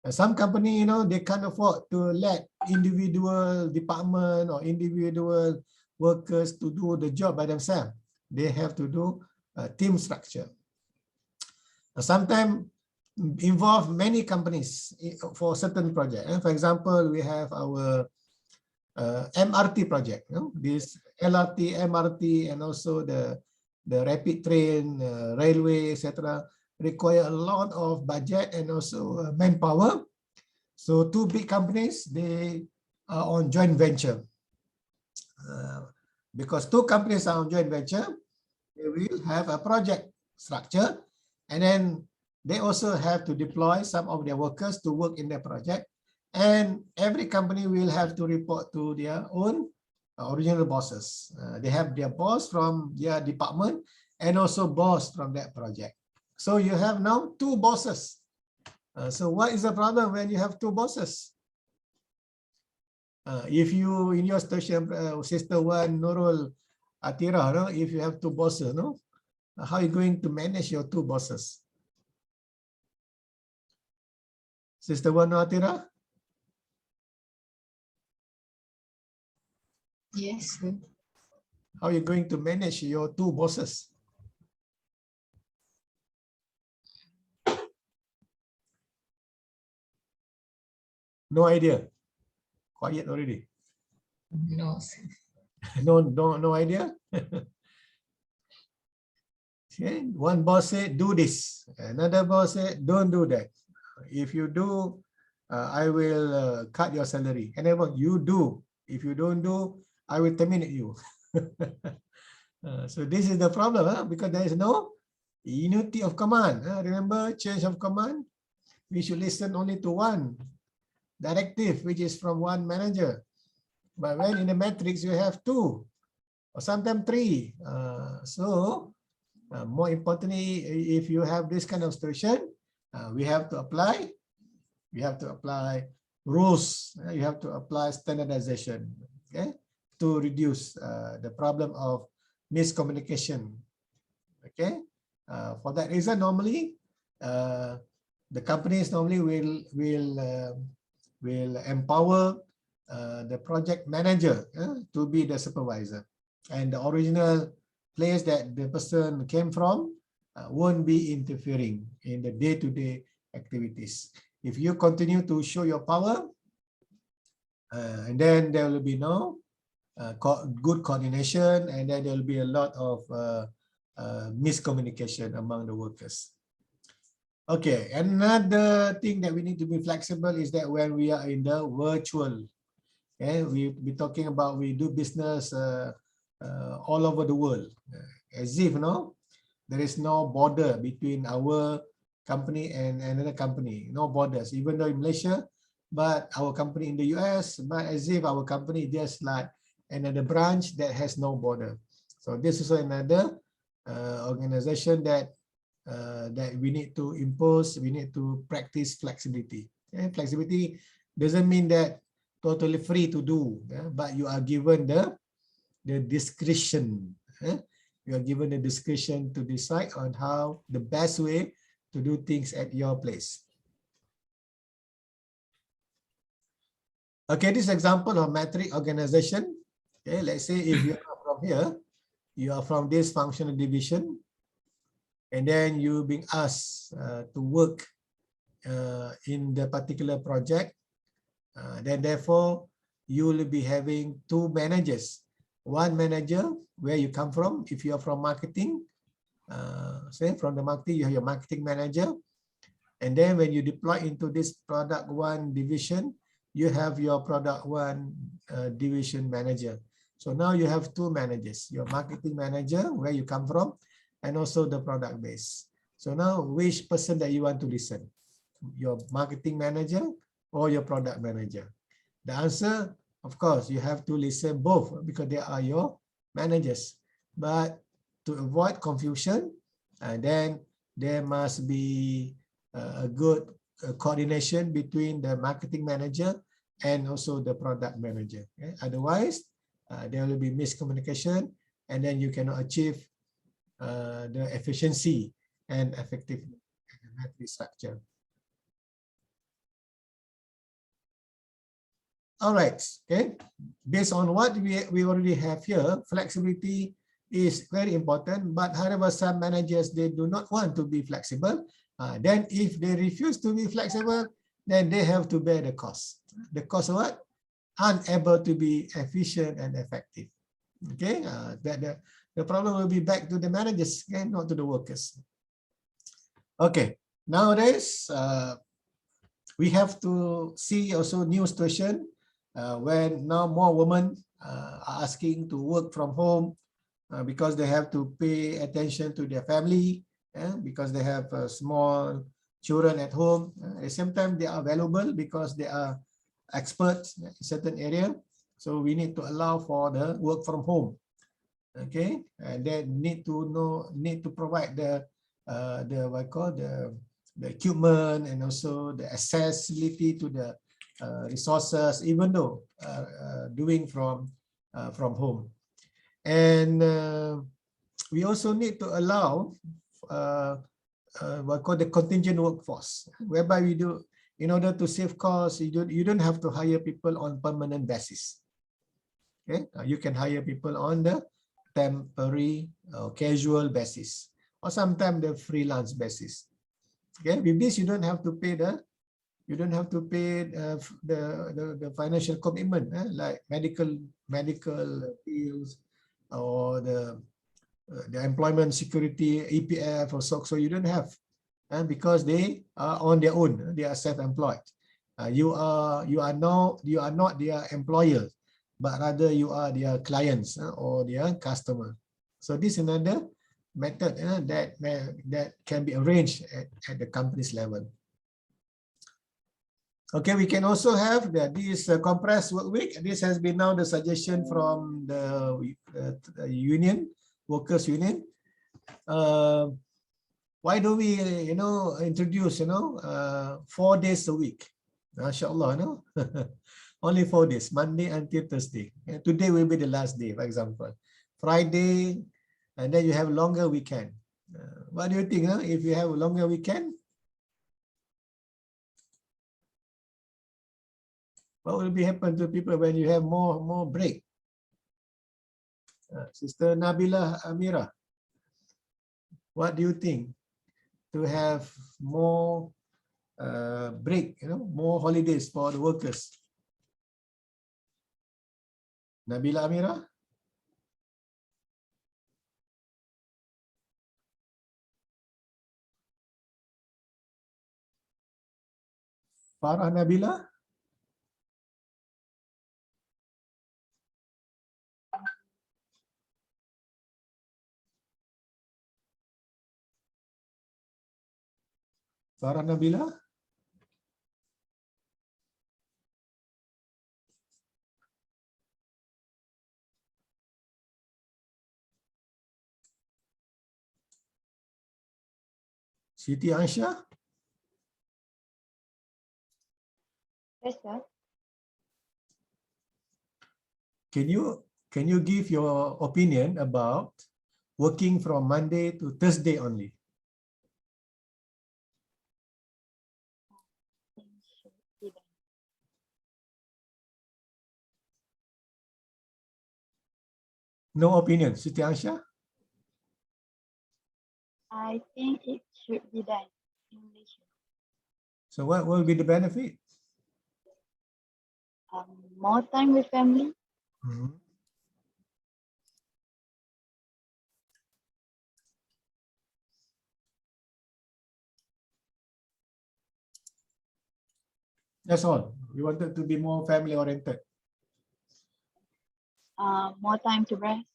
Some company, they can't afford to let individual department or individual workers to do the job by themselves. They have to do a team structure. Sometimes involve many companies for certain project. For example, we have our MRT project. This LRT, MRT, and also the rapid train, railway, etc. require a lot of budget and also manpower. So two big companies, they are on joint venture. Because two companies are on joint venture, they will have a project structure, and then they also have to deploy some of their workers to work in their project, and every company will have to report to their own original bosses. They have their boss from their department and also boss from that project. So you have now two bosses. So what is the problem when you have two bosses? If you in your station, Sister One, Nurul, Atira, if you have two bosses, how are you going to manage your two bosses? Sister One, Atira? Yes. How are you going to manage your two bosses? No idea. Quiet already. No. No idea. Okay. One boss said, do this. Another boss said, don't do that. If you do, I will cut your salary. And then you do. If you don't do, I will terminate you. So this is the problem, because there is no unity of command. Remember, change of command? We should listen only to one directive, which is from one manager. But when in the matrix, you have two, or sometimes three. More importantly, if you have this kind of situation, we have to apply. We have to apply rules. You have to apply standardization, okay, to reduce the problem of miscommunication. Okay, for that reason, normally the companies normally will empower the project manager to be the supervisor, and the original place that the person came from won't be interfering in the day-to-day activities. If you continue to show your power, and then there will be no good coordination, and then there will be a lot of miscommunication among the workers. Okay, another thing that we need to be flexible is that when we are in the virtual, okay, we talking about we do business all over the world, as if there is no border between our company and another company, no borders, even though in Malaysia, but our company in the US, but as if our company just like another branch that has no border. So this is another organization that we need to impose, we need to practice flexibility. Okay? Flexibility doesn't mean that totally free to do, but you are given the discretion. You are given the discretion to decide on how the best way to do things at your place. Okay, this example of metric organization. Okay, let's say if you are from here, you are from this functional division, and then you being asked to work in the particular project, then therefore you will be having two managers. One manager where you come from. If you are from marketing, say from the marketing, you have your marketing manager. And then when you deploy into this product one division, you have your product one division manager. So now you have two managers, your marketing manager, where you come from, and also the product base. So now which person that you want to listen? Your marketing manager or your product manager? The answer, of course, you have to listen both because they are your managers. But to avoid confusion, then there must be a good coordination between the marketing manager and also the product manager. Okay? Otherwise, there will be miscommunication, and then you cannot achieve the efficiency and effectiveness in the metric structure. All right, okay. Based on what we already have here, flexibility is very important, but however, some managers, they do not want to be flexible. Then if they refuse to be flexible, then they have to bear the cost. The cost of what? Unable to be efficient and effective. Okay, the problem will be back to the managers, okay? Not to the workers. Okay, nowadays, we have to see also new situation when now more women are asking to work from home because they have to pay attention to their family, because they have small children at home. At the same time, they are valuable because they are experts in certain area. So we need to allow for the work from home. Okay, and they need to provide the what I call the equipment and also the accessibility to the resources, even though doing from home. And we also need to allow what I call the contingent workforce, whereby we do, in order to save costs, you don't have to hire people on permanent basis. Okay, you can hire people on the temporary or casual basis, or sometimes the freelance basis. Okay, with this you don't have to pay the financial commitment, like medical bills or the employment security, EPF or so. So you don't have, because they are on their own, they are self-employed. You are not their employer, but rather you are their clients or their customer. So this is another method that can be arranged at the company's level. Okay, we can also have this compressed work week. This has been now the suggestion from the union, workers union. Why do we, introduce, 4 days a week? MashaAllah, no? Only 4 days, Monday until Thursday. Today will be the last day, for example. Friday, and then you have longer weekend. What do you think? If you have a longer weekend, what will be happen to people when you have more break? Sister Nabila Amira, what do you think? To have more break, more holidays for the workers. Nabila Amira? Farah Nabila? Farah Nabila? Siti Aisyah? Yes, sir. Can you give your opinion about working from Monday to Thursday only? No opinion, Siti Aisyah? I think it should be done in Malaysia. So what will be the benefit? More time with family. Mhm. That's all. We wanted to be more family oriented. More time to rest.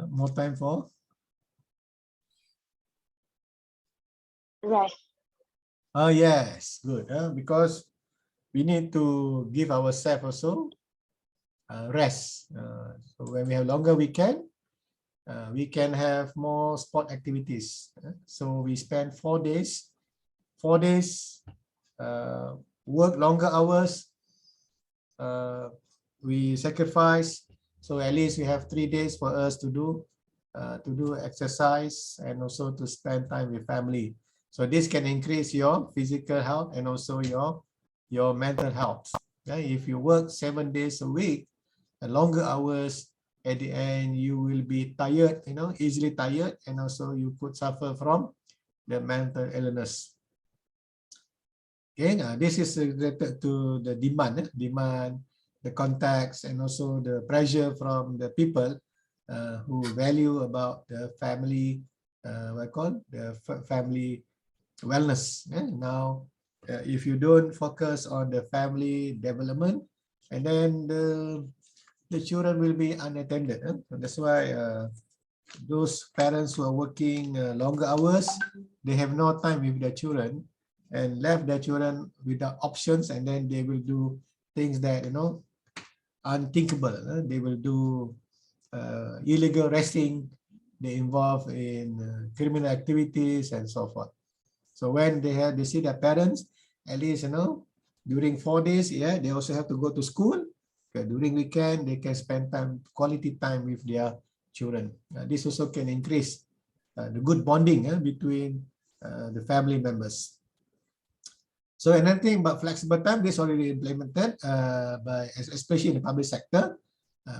More time for? Rest. Oh yes, good. Because we need to give ourselves also rest. So when we have longer weekend, we can have more sport activities. So we spend 4 days, work longer hours. We sacrifice. So at least we have 3 days for us to do exercise and also to spend time with family. So this can increase your physical health and also your mental health. If you work 7 days a week, longer hours, at the end you will be tired, easily tired, and also you could suffer from the mental illness. Okay, this is related to the demand, the context, and also the pressure from the people who value about the family, family wellness. Now, if you don't focus on the family development, and then the children will be unattended. So that's why those parents who are working longer hours, they have no time with their children and left their children without options, and then they will do things that unthinkable. They will do illegal resting. They involve in criminal activities and so forth. So when they see their parents, at least during 4 days, they also have to go to school. Okay, during weekend, they can spend quality time with their children. This also can increase the good bonding between the family members. So another thing about flexible time, this already implemented especially in the public sector.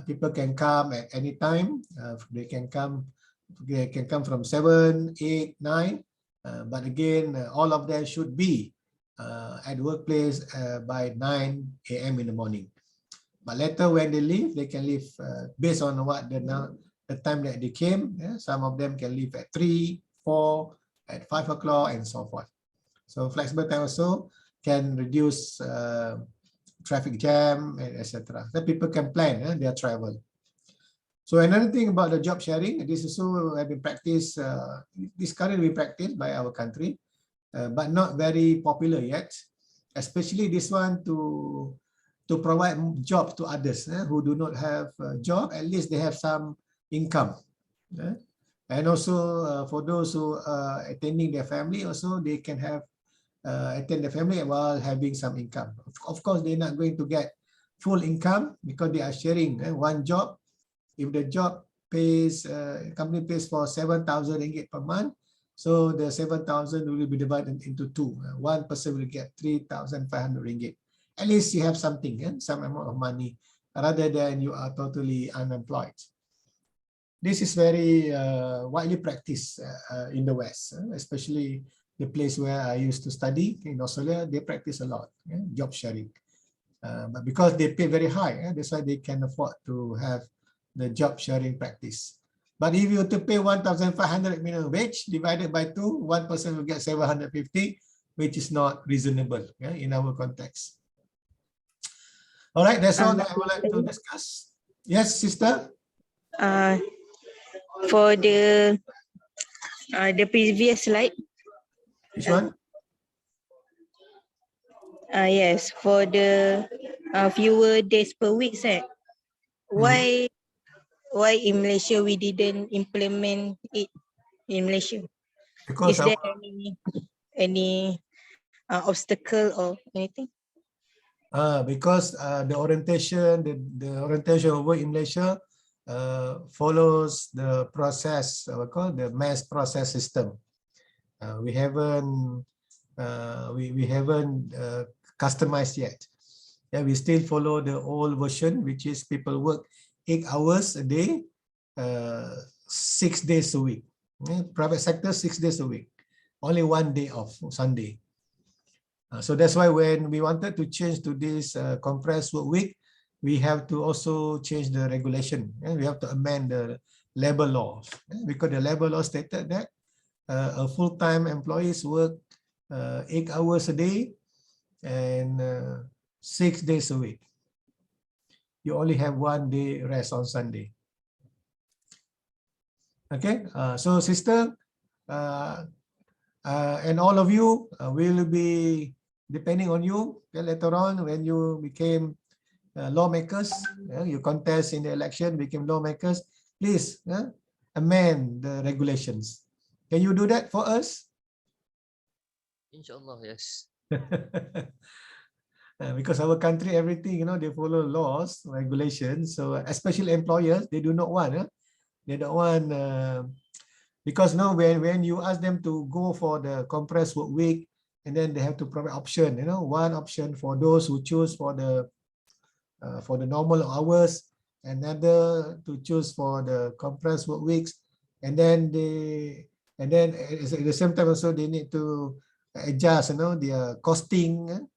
People can come at any time. They can come from 7, 8, 9. But again, all of them should be at the workplace by 9 a.m. in the morning. But later when they leave, they can leave based on what the time that they came. Some of them can leave at 3, 4, at 5 o'clock, and so forth. So flexible time also can reduce traffic jam, etc. So people can plan their travel. So another thing about the job sharing, this also have been practiced. This currently practiced by our country, but not very popular yet. Especially this one to provide jobs to others who do not have a job. At least they have some income. And also for those who are attending their family, also they can have attend the family while having some income. Of course, they're not going to get full income because they are sharing one job. If the job pays, company pays for 7,000 ringgit per month, so the 7,000 will be divided into 2. One person will get 3,500 ringgit. At least you have something, some amount of money, rather than you are totally unemployed. This is very widely practiced in the West, especially the place where I used to study in Australia. They practice a lot, job sharing. But because they pay very high, that's why they can afford to have the job sharing practice. But if you were to pay 1,500 minimum wage divided by 2, one person will get 750, which is not reasonable in our context. All right, that's all that I would like to discuss. Yes, sister? For the previous slide. Which one? Yes, for the fewer days per week, sir. Why in Malaysia we didn't implement it in Malaysia? Because Is there any obstacle or anything? Because the orientation, the orientation of work in Malaysia follows the process, the mass process system. We haven't customized yet. Yeah, we still follow the old version, which is people work 8 hours a day, 6 days a week. Private sector 6 days a week, only 1 day off, Sunday. So that's why when we wanted to change to this compressed work week, we have to also change the regulation. We have to amend the labor laws, because the labor law stated that a full-time employees work 8 hours a day and 6 days a week. You only have 1 day rest on Sunday. Okay, so sister and all of you will be depending on you later on when you became lawmakers, you contest in the election, became lawmakers, please amend the regulations. Can you do that for us? Inshallah, yes. Because our country, everything, they follow laws, regulations. So especially employers, they do not want, they don't want, because now when you ask them to go for the compressed work week, and then they have to provide option, one option for those who choose for the normal hours, another to choose for the compressed work weeks, and then at the same time also they need to adjust, their costing,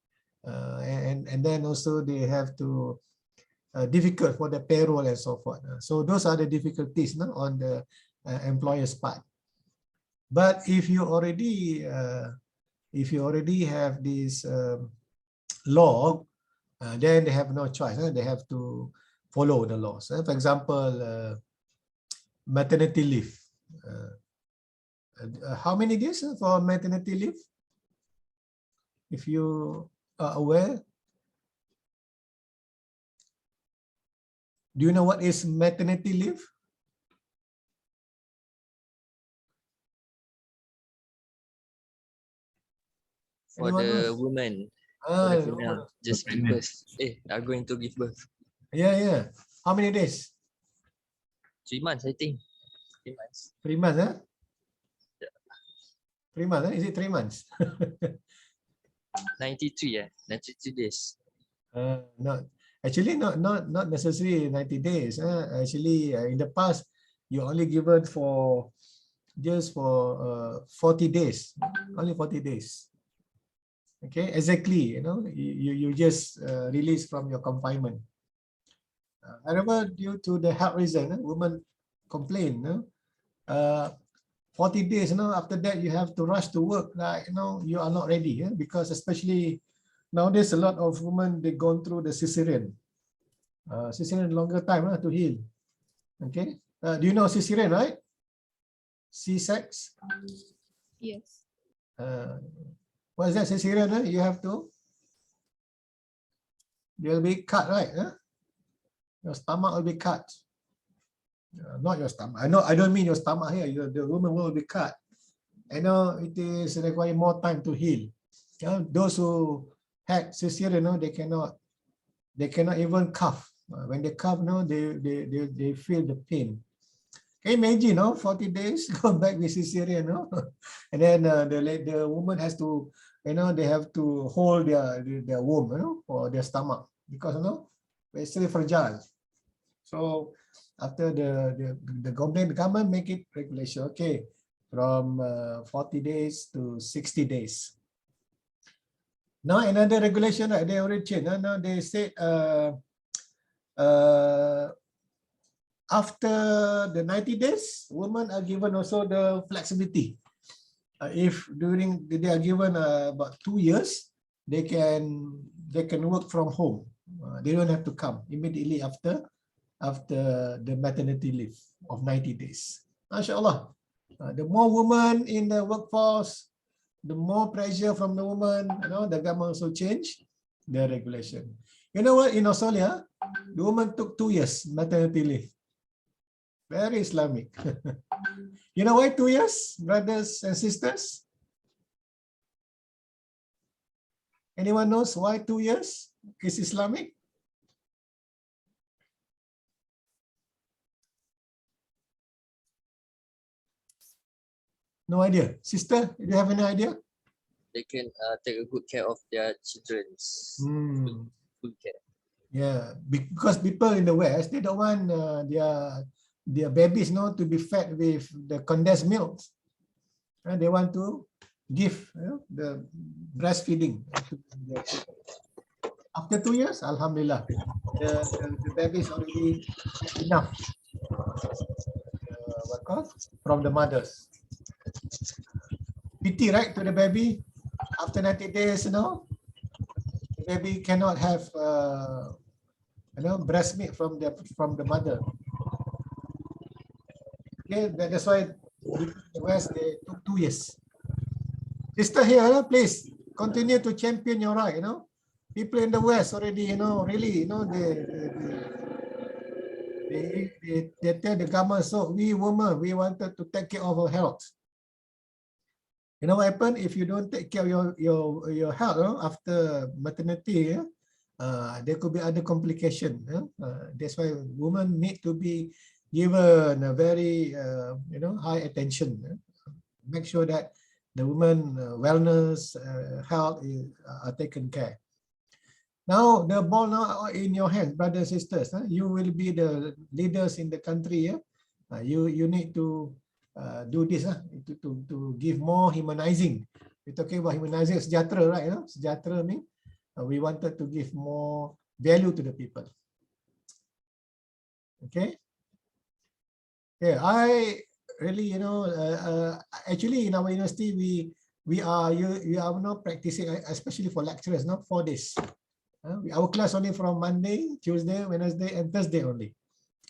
and then also they have to difficult for the payroll and so forth. So those are the difficulties on the employer's part. But if you already have this law, then they have no choice. They have to follow the laws. For example, maternity leave. How many days for maternity leave? If you are aware, do you know what is maternity leave? For the woman, for the female, just give birth. Are going to give birth. Yeah. How many days? 3 months, I think. 3 months. 3 months, huh? Yeah. 3 months, Is it 3 months? 93, 93 days. Not necessarily 90 days. Actually, in the past, you only given for just for 40 days, only 40 days. Okay, exactly. You just release from your confinement. However, due to the health reason, women complain. 40 days. After that you have to rush to work. Like you are not ready. Because especially nowadays a lot of women they gone through the cesarean. Cesarean longer time to heal. Okay. Do you know cesarean, right? C-sex. Yes. What is that cesarean? You have to. You'll be cut, right? Your stomach will be cut. Not your stomach. I don't mean your stomach here. The woman will be cut. I know it is require more time to heal. Those who had cesarean, they cannot even cough. When they cough, they feel the pain. Can you imagine, 40 days go back with cesarean, and then the woman has to, they have to hold their womb, or their stomach, because it's very fragile. So after the government make it regulation, okay, from 40 days to 60 days. Now another regulation, they already changed. Now they said after the 90 days, women are given also the flexibility. If during they are given about 2 years, they can work from home. They don't have to come immediately after the maternity leave of 90 days. MashaAllah. The more women in the workforce, the more pressure from the woman, the government also change. the regulation. You know what? In Australia, the woman took 2 years maternity leave. Very Islamic. You know why 2 years, brothers and sisters? Anyone knows why 2 years is Islamic? No idea. Sister, do you have any idea? They can take a good care of their children's good care. Yeah, because people in the West, they don't want their babies to be fed with the condensed milk. They want to give the breastfeeding. After 2 years, Alhamdulillah, the baby is already enough from the mothers. Pity, right, to the baby. After 90 days, the baby cannot have breast milk from the mother. Okay, that's why in the West they took 2 years. Sister here, please continue to champion your right. People in the West already, really, they tell the government, so we women, we wanted to take care of our health. You know what happens if you don't take care of your health after maternity? There could be other complications. That's why women need to be given a very high attention. Make sure that the women wellness, health are taken care. Now the ball now in your hands, brothers and sisters. You will be the leaders in the country. You need to do this to give more humanizing. We're talking about humanizing sejahtera, right? Sejahtera means we wanted to give more value to the people. Okay. Yeah, I really, actually in our university we are not practicing, especially for lecturers, not 4 days. Our class only from Monday, Tuesday, Wednesday, and Thursday only.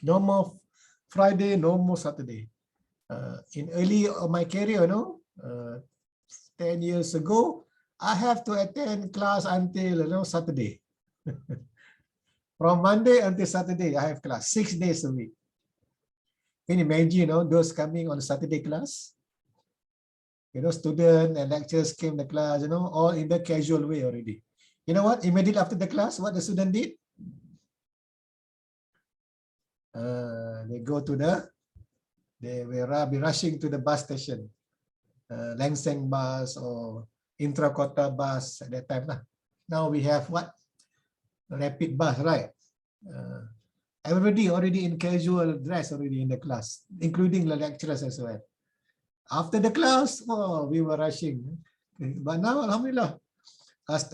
No more Friday, no more Saturday. In early of my career, 10 years ago, I have to attend class until Saturday. From Monday until Saturday, I have class 6 days a week. Can you imagine, those coming on Saturday class? Students and lecturers came to class, all in the casual way already. You know what? Immediately after the class, what the student did? They go to they will be rushing to the bus station, Langseng bus or intra-kota bus at that time. Now we have what? Rapid bus, right? Everybody already in casual dress already in the class, including the lecturers as well. After the class, we were rushing. But now, Alhamdulillah, as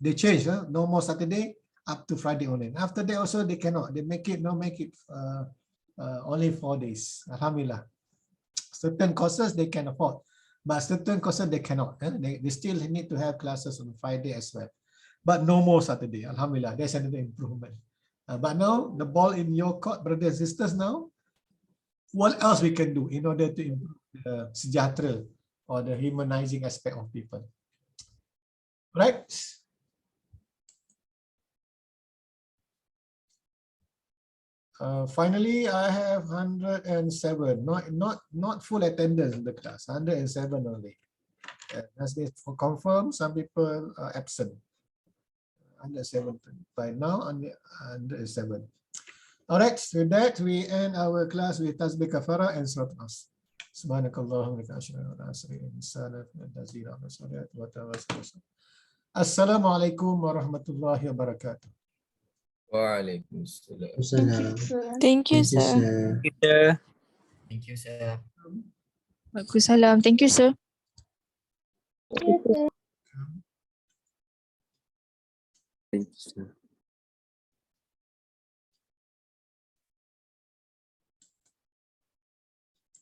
they changed, no more Saturday, up to Friday only. After that also they cannot. They make it only 4 days. Alhamdulillah. Certain courses they can afford, but certain courses they cannot. They still need to have classes on Friday as well. But no more Saturday. Alhamdulillah, that's another improvement. But now the ball in your court, brothers and sisters. Now, what else we can do in order to improve the sejahtera or the humanizing aspect of people? Right? Finally, I have 107. Not full attendance in the class. 107 only. As they confirm, some people are absent. 107 by now. 107. All right. With that, we end our class with tasbih kafara and surat nas. Subhanakallahumma wa bihamdika. Assalamualaikum warahmatullahi wabarakatuh. Waalaikumsalam. Thank you, sir. Thank you, sir. Waalaikumsalam. Thank you, sir. Thank you, sir.